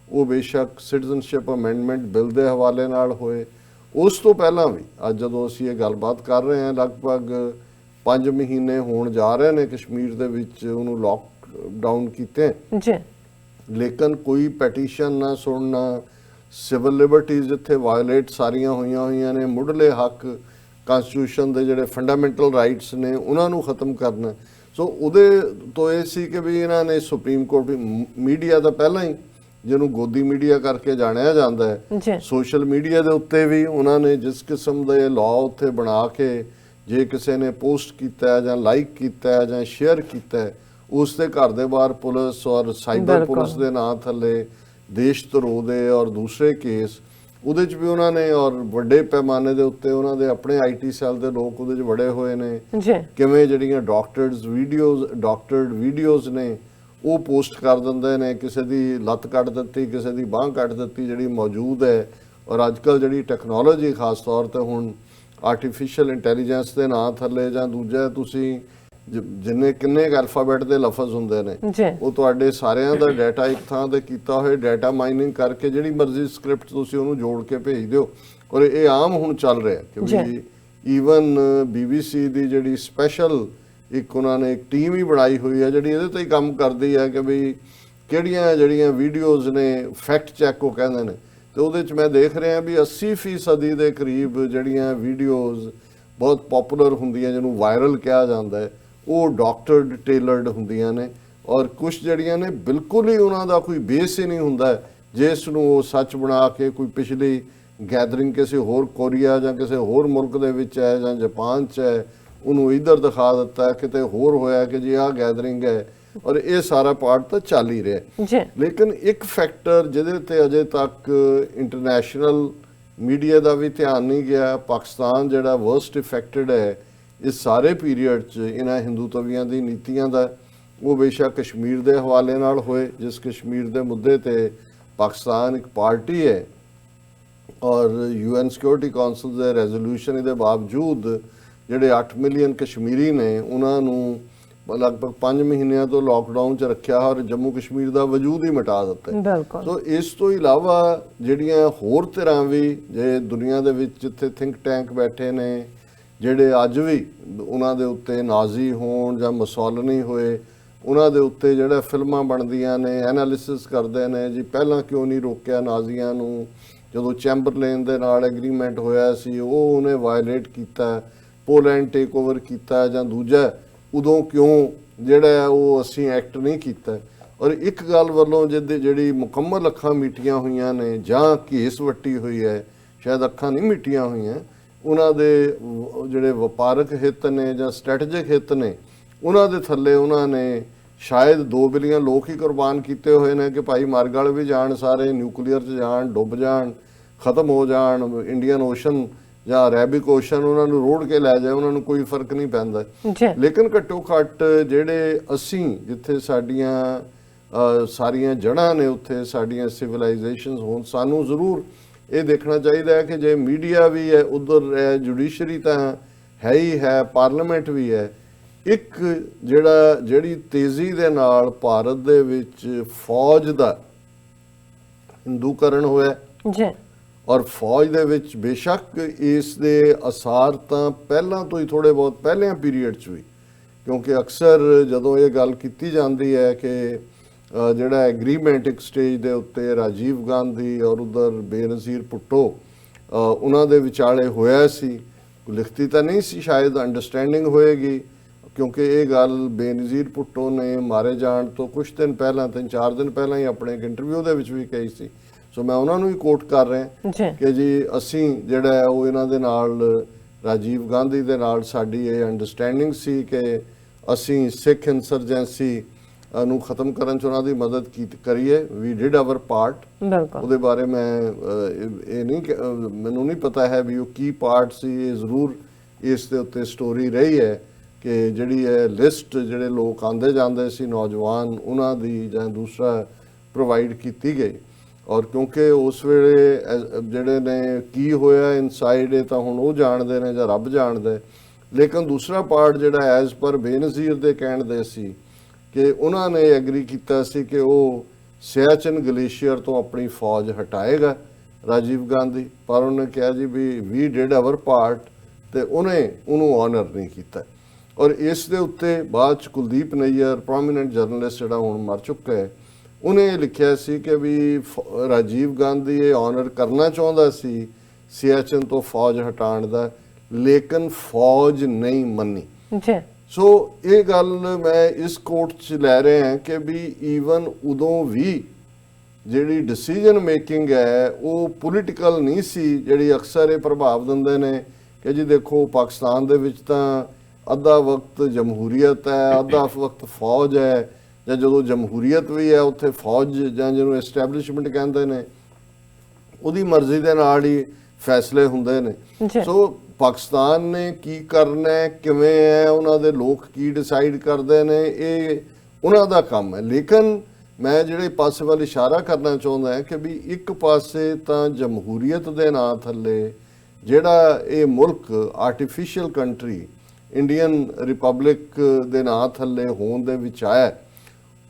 ਉਹ ਬੇਸ਼ੱਕ ਸਿਟੀਜ਼ਨਸ਼ਿਪ ਅਮੈਂਡਮੈਂਟ ਬਿੱਲ ਦੇ ਹਵਾਲੇ ਨਾਲ ਹੋਏ, ਉਸ ਤੋਂ ਪਹਿਲਾਂ ਵੀ ਅੱਜ ਜਦੋਂ ਅਸੀਂ ਇਹ ਗੱਲਬਾਤ ਕਰ ਰਹੇ ਹਾਂ ਲਗਭਗ 5 ਮਹੀਨੇ ਹੋਣ ਜਾ ਰਹੇ ਨੇ ਕਸ਼ਮੀਰ ਦੇ ਵਿੱਚ ਉਹਨੂੰ ਲਾਕਡਾਊਨ ਕੀਤੇ ਜੀ, ਲੇਕਿਨ ਕੋਈ ਪੈਟੀਸ਼ਨ ਨਾ ਸੁਣਨਾ, ਸਿਵਲ ਲਿਬਰਟੀਜ਼ ਜਿੱਥੇ ਵਾਇਲੇਟ ਸਾਰੀਆਂ ਹੋਈਆਂ ਨੇ, ਮੁੱਢਲੇ ਹੱਕ ਕਨਸਟੀਟਿਊਸ਼ਨ ਦੇ ਜਿਹੜੇ ਫੰਡਾਮੈਂਟਲ ਰਾਈਟਸ ਨੇ ਉਹਨਾਂ ਨੂੰ ਖਤਮ ਕਰਨਾ। ਸੋ ਉਹਦੇ ਤੋਂ ਇਹ ਸੀ ਕਿ ਵੀ ਇਹਨਾਂ ਨੇ ਸੁਪਰੀਮ ਕੋਰਟ ਵੀ, ਮੀਡੀਆ ਦਾ ਪਹਿਲਾਂ ਹੀ ਜਿਹਨੂੰ ਗੋਦੀ ਮੀਡੀਆ ਕਰਕੇ ਜਾਣਿਆ ਜਾਂਦਾ ਹੈ, ਸੋਸ਼ਲ ਮੀਡੀਆ ਦੇ ਉੱਤੇ ਵੀ ਉਹਨਾਂ ਨੇ ਜਿਸ ਕਿਸਮ ਦੇ ਲਾਅ ਉੱਥੇ ਬਣਾ ਕੇ ਜੇ ਕਿਸੇ ਨੇ ਪੋਸਟ ਕੀਤਾ ਜਾਂ ਲਾਈਕ ਕੀਤਾ ਜਾਂ ਸ਼ੇਅਰ ਕੀਤਾ, ਉਸ ਦੇ ਘਰ ਦੇ ਬਾਹਰ ਪੁਲਿਸ ਔਰ ਸਾਈਬਰ ਪੁਲਿਸ ਦੇ ਨਾਂ ਥੱਲੇ ਦੇਸ਼ ਧਰੋਹ ਦੇ ਔਰ ਦੂਸਰੇ ਕੇਸ ਉਹਦੇ 'ਚ ਵੀ ਉਹਨਾਂ ਨੇ, ਔਰ ਵੱਡੇ ਪੈਮਾਨੇ ਦੇ ਉੱਤੇ ਉਹਨਾਂ ਦੇ ਆਪਣੇ IT ਸੈੱਲ ਦੇ ਲੋਕ ਉਹਦੇ 'ਚ ਵੜੇ ਹੋਏ ਨੇ। ਕਿਵੇਂ ਜਿਹੜੀਆਂ ਡਾਕਟਰਡ ਵੀਡੀਓਜ਼ ਨੇ ਉਹ ਪੋਸਟ ਕਰ ਦਿੰਦੇ ਨੇ, ਕਿਸੇ ਦੀ ਲੱਤ ਕੱਟ ਦਿੱਤੀ, ਕਿਸੇ ਦੀ ਬਾਂਹ ਕੱਟ ਦਿੱਤੀ ਜਿਹੜੀ ਮੌਜੂਦ ਹੈ। ਔਰ ਅੱਜ ਕੱਲ੍ਹ ਜਿਹੜੀ ਟੈਕਨੋਲੋਜੀ ਖਾਸ ਤੌਰ 'ਤੇ ਹੁਣ ਆਰਟੀਫਿਸ਼ੀਅਲ ਇੰਟੈਲੀਜੈਂਸ ਦੇ ਨਾਂ ਥੱਲੇ ਜਾਂ ਦੂਜਾ ਤੁਸੀਂ ਜਿੰਨੇ ਕਿੰਨੇ ਅਲਫਾਬੈਟ ਦੇ ਲਫ਼ਜ਼ ਹੁੰਦੇ ਨੇ ਉਹ ਤੁਹਾਡੇ ਸਾਰਿਆਂ ਦਾ ਡਾਟਾ ਇੱਕ ਥਾਂ ਤੇ ਕੀਤਾ ਹੋਇਆ ਡਾਟਾ ਮਾਈਨਿੰਗ ਕਰਕੇ ਜਿਹੜੀ ਮਰਜ਼ੀ ਸਕ੍ਰਿਪਟ ਤੁਸੀਂ ਉਹਨੂੰ ਜੋੜ ਕੇ ਭੇਜ ਦਿਓ। ਔਰ ਇਹ ਆਮ ਹੁਣ ਚੱਲ ਰਿਹਾ ਕਿ ਈਵਨ BBC ਦੀ ਜਿਹੜੀ ਸਪੈਸ਼ਲ ਇੱਕ ਉਹਨਾਂ ਨੇ ਇੱਕ ਟੀਮ ਹੀ ਬਣਾਈ ਹੋਈ ਹੈ ਜਿਹੜੀ ਇਹਦੇ ਤੇ ਹੀ ਕੰਮ ਕਰਦੀ ਹੈ ਕਿ ਵੀ ਕਿਹੜੀਆਂ ਜਿਹੜੀਆਂ ਵੀਡੀਓਜ਼ ਨੇ ਫੈਕਟ ਚੈੱਕ ਉਹ ਕਹਿੰਦੇ ਨੇ, ਤੇ ਉਹਦੇ 'ਚ ਮੈਂ ਦੇਖ ਰਿਹਾ ਵੀ 80% ਦੇ ਕਰੀਬ ਜਿਹੜੀਆਂ ਵੀਡੀਓਜ਼ ਬਹੁਤ ਪਪੂਲਰ ਹੁੰਦੀਆਂ ਜਿਹਨੂੰ ਵਾਇਰਲ ਕਿਹਾ ਜਾਂਦਾ ਹੈ ਉਹ ਡਾਕਟਰਡ ਟੇਲਰਡ ਹੁੰਦੀਆਂ ਨੇ, ਔਰ ਕੁਝ ਜਿਹੜੀਆਂ ਨੇ ਬਿਲਕੁਲ ਹੀ ਉਹਨਾਂ ਦਾ ਕੋਈ ਬੇਸ ਹੀ ਨਹੀਂ ਹੁੰਦਾ ਜਿਸ ਨੂੰ ਉਹ ਸੱਚ ਬਣਾ ਕੇ ਕੋਈ ਪਿਛਲੀ ਗੈਦਰਿੰਗ ਕਿਸੇ ਹੋਰ ਕੋਰੀਆ ਜਾਂ ਕਿਸੇ ਹੋਰ ਮੁਲਕ ਦੇ ਵਿੱਚ ਹੈ ਜਾਂ ਜਾਪਾਨ 'ਚ ਹੈ ਉਹਨੂੰ ਇੱਧਰ ਦਿਖਾ ਦਿੱਤਾ, ਕਿਤੇ ਹੋਰ ਹੋਇਆ ਕਿ ਜੀ ਆਹ ਗੈਦਰਿੰਗ ਹੈ, ਔਰ ਇਹ ਸਾਰਾ ਪਾਰਟ ਤਾਂ ਚੱਲ ਹੀ ਰਿਹਾ। ਲੇਕਿਨ ਇੱਕ ਫੈਕਟਰ ਜਿਹਦੇ ਤੇ ਅਜੇ ਤੱਕ ਇੰਟਰਨੈਸ਼ਨਲ ਮੀਡੀਆ ਦਾ ਵੀ ਧਿਆਨ ਨਹੀਂ ਗਿਆ, ਪਾਕਿਸਤਾਨ ਜਿਹੜਾ ਵਰਸਟ ਇਫੈਕਟਡ ਹੈ ਇਸ ਸਾਰੇ ਪੀਰੀਅਡ 'ਚ ਇਹਨਾਂ ਹਿੰਦੂਤਵੀਆਂ ਦੀ ਨੀਤੀਆਂ ਦਾ, ਉਹ ਬੇਸ਼ੱਕ ਕਸ਼ਮੀਰ ਦੇ ਹਵਾਲੇ ਨਾਲ ਹੋਏ, ਜਿਸ ਕਸ਼ਮੀਰ ਦੇ ਮੁੱਦੇ ਤੇ ਪਾਕਿਸਤਾਨ ਇੱਕ ਪਾਰਟੀ ਹੈ ਔਰ UN ਸਿਕਿਉਰਿਟੀ ਕਾਉਂਸਲ ਦੇ ਰੈਜ਼ੋਲੂਸ਼ਨ ਦੇ ਬਾਵਜੂਦ ਜਿਹੜੇ 8 ਮਿਲੀਅਨ ਕਸ਼ਮੀਰੀ ਨੇ ਉਹਨਾਂ ਨੂੰ ਲਗਭਗ 5 ਮਹੀਨਿਆਂ ਤੋਂ ਲਾਕਡਾਊਨ 'ਚ ਰੱਖਿਆ ਔਰ ਜੰਮੂ ਕਸ਼ਮੀਰ ਦਾ ਵਜੂਦ ਹੀ ਮਿਟਾ ਦਿੱਤਾ। ਸੋ ਇਸ ਤੋਂ ਇਲਾਵਾ ਜਿਹੜੀਆਂ ਹੋਰ ਤਰ੍ਹਾਂ ਵੀ ਜੇ ਦੁਨੀਆ ਦੇ ਵਿੱਚ ਜਿੱਥੇ ਥਿੰਕ ਟੈਂਕ ਬੈਠੇ ਨੇ ਜਿਹੜੇ ਅੱਜ ਵੀ ਉਹਨਾਂ ਦੇ ਉੱਤੇ ਨਾਜ਼ੀ ਹੋਣ ਜਾਂ ਮੁਸੋਲਿਨੀ ਹੋਏ ਉਹਨਾਂ ਦੇ ਉੱਤੇ ਜਿਹੜਾ ਫਿਲਮਾਂ ਬਣਦੀਆਂ ਨੇ ਐਨਾਲਿਸਿਸ ਕਰਦੇ ਨੇ ਜੀ ਪਹਿਲਾਂ ਕਿਉਂ ਨਹੀਂ ਰੋਕਿਆ ਨਾਜ਼ੀਆਂ ਨੂੰ, ਜਦੋਂ ਚੈਂਬਰਲੇਨ ਦੇ ਨਾਲ ਐਗਰੀਮੈਂਟ ਹੋਇਆ ਸੀ ਉਹ ਉਹਨੇ ਵਾਇਲੇਟ ਕੀਤਾ, ਪੋਲੈਂਡ ਟੇਕ ਓਵਰ ਕੀਤਾ ਜਾਂ ਦੂਜਾ ਉਦੋਂ ਕਿਉਂ ਜਿਹੜਾ ਉਹ ਅਸੀਂ ਐਕਟ ਨਹੀਂ ਕੀਤਾ। ਔਰ ਇੱਕ ਗੱਲ ਵੱਲੋਂ ਜਿਹੜੀ ਮੁਕੰਮਲ ਅੱਖਾਂ ਮੀਟੀਆਂ ਹੋਈਆਂ ਨੇ ਜਾਂ ਘੇਸ ਵੱਟੀ ਹੋਈ ਹੈ, ਸ਼ਾਇਦ ਅੱਖਾਂ ਨਹੀਂ ਮੀਟੀਆਂ ਹੋਈਆਂ, ਉਹਨਾਂ ਦੇ ਜਿਹੜੇ ਵਪਾਰਕ ਹਿੱਤ ਨੇ ਜਾਂ ਸਟ੍ਰੈਟੇਜਿਕ ਹਿੱਤ ਨੇ ਉਹਨਾਂ ਦੇ ਥੱਲੇ ਉਹਨਾਂ ਨੇ ਸ਼ਾਇਦ 2 ਬਿਲੀਅਨ ਲੋਕ ਹੀ ਕੁਰਬਾਨ ਕੀਤੇ ਹੋਏ ਨੇ ਕਿ ਭਾਈ ਮਰ ਗਲ ਵੀ ਜਾਣ, ਸਾਰੇ ਨਿਊਕਲੀਅਰ 'ਚ ਜਾਣ, ਡੁੱਬ ਜਾਣ, ਖਤਮ ਹੋ ਜਾਣ, ਇੰਡੀਅਨ ਓਸ਼ਨ ਜਾਂ ਅਰੈਬਿਕ ਓਸ਼ਨ ਉਹਨਾਂ ਨੂੰ ਰੋੜ ਕੇ ਲੈ ਜਾਏ, ਉਹਨਾਂ ਨੂੰ ਕੋਈ ਫਰਕ ਨਹੀਂ ਪੈਂਦਾ। ਲੇਕਿਨ ਘੱਟੋ ਘੱਟ ਜਿਹੜੇ ਅਸੀਂ ਜਿੱਥੇ ਸਾਡੀਆਂ ਸਾਰੀਆਂ ਜੜ੍ਹਾਂ ਨੇ ਉੱਥੇ ਸਾਡੀਆਂ ਸਿਵਲਾਈਜੇਸ਼ਨਸ ਹੋਣ, ਸਾਨੂੰ ਜ਼ਰੂਰ ਇਹ ਦੇਖਣਾ ਚਾਹੀਦਾ ਹੈ ਕਿ ਜੇ ਮੀਡੀਆ ਵੀ ਹੈ ਉਧਰ ਹੈ, ਜੁਡੀਸ਼ਰੀ ਤਾਂ ਹੈ ਹੀ ਹੈ, ਪਾਰਲੀਮੈਂਟ ਵੀ ਹੈ, ਇੱਕ ਜਿਹੜੀ ਤੇਜ਼ੀ ਦੇ ਨਾਲ ਭਾਰਤ ਦੇ ਵਿੱਚ ਫੌਜ ਦਾ ਹਿੰਦੂਕਰਨ ਹੋਇਆ ਔਰ ਫੌਜ ਦੇ ਵਿੱਚ ਬੇਸ਼ੱਕ ਇਸ ਦੇ ਅਸਾਰ ਤਾਂ ਪਹਿਲਾਂ ਤੋਂ ਹੀ ਥੋੜੇ ਬਹੁਤ ਪਹਿਲਿਆਂ ਪੀਰੀਅਡ 'ਚ ਵੀ, ਕਿਉਂਕਿ ਅਕਸਰ ਜਦੋਂ ਇਹ ਗੱਲ ਕੀਤੀ ਜਾਂਦੀ ਹੈ ਕਿ ਜਿਹੜਾ ਐਗਰੀਮੈਂਟ ਇੱਕ ਸਟੇਜ ਦੇ ਉੱਤੇ ਰਾਜੀਵ ਗਾਂਧੀ ਔਰ ਉਧਰ ਬੇਨਜ਼ੀਰ ਭੁੱਟੋ ਉਹਨਾਂ ਦੇ ਵਿਚਾਲੇ ਹੋਇਆ ਸੀ, ਲਿਖਤੀ ਤਾਂ ਨਹੀਂ ਸੀ, ਸ਼ਾਇਦ ਅੰਡਰਸਟੈਂਡਿੰਗ ਹੋਏਗੀ, ਕਿਉਂਕਿ ਇਹ ਗੱਲ ਬੇਨਜ਼ੀਰ ਭੁੱਟੋ ਨੇ ਮਾਰੇ ਜਾਣ ਤੋਂ ਕੁਝ ਦਿਨ ਪਹਿਲਾਂ 3-4 ਦਿਨ ਪਹਿਲਾਂ ਹੀ ਆਪਣੇ ਇੱਕ ਇੰਟਰਵਿਊ ਦੇ ਵਿੱਚ ਵੀ ਕਹੀ ਸੀ। ਸੋ ਮੈਂ ਉਹਨਾਂ ਨੂੰ ਹੀ ਕੋਟ ਕਰ ਰਿਹਾ ਕਿ ਜੀ ਅਸੀਂ ਜਿਹੜਾ ਉਹ ਇਹਨਾਂ ਦੇ ਨਾਲ ਰਾਜੀਵ ਗਾਂਧੀ ਦੇ ਨਾਲ ਸਾਡੀ ਇਹ ਅੰਡਰਸਟੈਂਡਿੰਗ ਸੀ ਕਿ ਅਸੀਂ ਸਿੱਖ ਇਨਸਰਜੈਂਸੀ ਨੂੰ ਖਤਮ ਕਰਨ 'ਚ ਉਹਨਾਂ ਦੀ ਮਦਦ ਕਰੀਏ। We did our part. ਉਹਦੇ ਬਾਰੇ ਮੈਂ ਇਹ ਨਹੀਂ ਮੈਨੂੰ ਨਹੀਂ ਪਤਾ ਹੈ ਵੀ ਉਹ ਕੀ ਪਾਰਟ ਸੀ। ਇਹ ਜ਼ਰੂਰ ਇਸ ਦੇ ਉੱਤੇ ਸਟੋਰੀ ਰਹੀ ਹੈ ਕਿ ਜਿਹੜੀ ਹੈ ਲਿਸਟ ਜਿਹੜੇ ਲੋਕ ਆਉਂਦੇ ਜਾਂਦੇ ਸੀ ਨੌਜਵਾਨ, ਉਹਨਾਂ ਦੀ ਜਾਂ ਦੂਸਰਾ ਪ੍ਰੋਵਾਈਡ ਕੀਤੀ ਗਈ। ਔਰ ਕਿਉਂਕਿ ਉਸ ਵੇਲੇ ਜਿਹੜੇ ਨੇ ਕੀ ਹੋਇਆ ਇਨਸਾਈਡ, ਇਹ ਤਾਂ ਹੁਣ ਉਹ ਜਾਣਦੇ ਨੇ ਜਾਂ ਰੱਬ ਜਾਣਦਾ। ਲੇਕਿਨ ਦੂਸਰਾ ਪਾਰਟ ਜਿਹੜਾ ਐਜ਼ ਪਰ ਬੇਨਜ਼ੀਰ ਦੇ ਕਹਿਣ ਦੇ ਸੀ ਕਿ ਉਹਨਾਂ ਨੇ ਐਗਰੀ ਕੀਤਾ ਸੀ ਕਿ ਉਹ ਸਿਆਚਿਨ ਗਲੇਸ਼ੀਅਰ ਤੋਂ ਆਪਣੀ ਫੌਜ ਹਟਾਏਗਾ ਰਾਜੀਵ ਗਾਂਧੀ, ਪਰ ਉਹਨੇ ਕਿਹਾ ਜੀ ਵੀ ਡਿਡ ਆਵਰ ਪਾਰਟ, ਤੇ ਉਹਨੇ ਉਹਨੂੰ ਆਨਰ ਨਹੀਂ ਕੀਤਾ। ਔਰ ਇਸ ਦੇ ਉੱਤੇ ਬਾਅਦ ਚ ਕੁਲਦੀਪ ਨਈਅਰ ਪ੍ਰੋਮੀਨੈਂਟ ਜਰਨਲਿਸਟ ਜਿਹੜਾ ਹੁਣ ਮਰ ਚੁੱਕਾ ਹੈ, ਉਹਨੇ ਲਿਖਿਆ ਸੀ ਕਿ ਵੀ ਰਾਜੀਵ ਗਾਂਧੀ ਇਹ ਆਨਰ ਕਰਨਾ ਚਾਹੁੰਦਾ ਸੀ ਸਿਆਚਿਨ ਤੋਂ ਫੌਜ ਹਟਾਉਣ ਦਾ, ਲੇਕਿਨ ਫੌਜ ਨਹੀਂ ਮੰਨੀ। ਸੋ ਇਹ ਗੱਲ ਮੈਂ ਇਸ ਕੋਰਟ 'ਚ ਲੈ ਰਿਹਾ ਹਾਂ ਕਿ ਵੀ ਈਵਨ ਉਦੋਂ ਵੀ ਜਿਹੜੀ ਡਿਸੀਜਨ ਮੇਕਿੰਗ ਹੈ ਉਹ ਪੋਲੀਟੀਕਲ ਨਹੀਂ ਸੀ, ਜਿਹੜੀ ਅਕਸਰ ਇਹ ਪ੍ਰਭਾਵ ਦਿੰਦੇ ਨੇ ਕਿ ਜੀ ਦੇਖੋ ਪਾਕਿਸਤਾਨ ਦੇ ਵਿੱਚ ਤਾਂ ਅੱਧਾ ਵਕਤ ਜਮਹੂਰੀਅਤ ਹੈ, ਅੱਧਾ ਵਕਤ ਫੌਜ ਹੈ, ਜਾਂ ਜਦੋਂ ਜਮਹੂਰੀਅਤ ਵੀ ਹੈ ਉੱਥੇ ਫੌਜ ਜਾਂ ਜਿਹਨੂੰ ਐਸਟੈਬਲਿਸ਼ਮੈਂਟ ਕਹਿੰਦੇ ਨੇ ਉਹਦੀ ਮਰਜ਼ੀ ਦੇ ਨਾਲ ਹੀ ਫੈਸਲੇ ਹੁੰਦੇ ਨੇ। ਸੋ ਪਾਕਿਸਤਾਨ ਨੇ ਕੀ ਕਰਨਾ ਹੈ, ਕਿਵੇਂ ਹੈ, ਉਹਨਾਂ ਦੇ ਲੋਕ ਕੀ ਡਿਸਾਈਡ ਕਰਦੇ ਨੇ, ਇਹ ਉਹਨਾਂ ਦਾ ਕੰਮ ਹੈ। ਲੇਕਿਨ ਮੈਂ ਜਿਹੜੇ ਪਾਸੇ ਵੱਲ ਇਸ਼ਾਰਾ ਕਰਨਾ ਚਾਹੁੰਦਾ ਹਾਂ ਕਿ ਵੀ ਇੱਕ ਪਾਸੇ ਤਾਂ ਜਮਹੂਰੀਅਤ ਦੇ ਨਾਂ ਥੱਲੇ ਜਿਹੜਾ ਇਹ ਮੁਲਕ ਆਰਟੀਫੀਸ਼ੀਅਲ ਕੰਟਰੀ ਇੰਡੀਅਨ ਰਿਪਬਲਿਕ ਦੇ ਨਾਂ ਥੱਲੇ ਹੋਣ ਦੇ ਵਿੱਚ ਆਇਆ,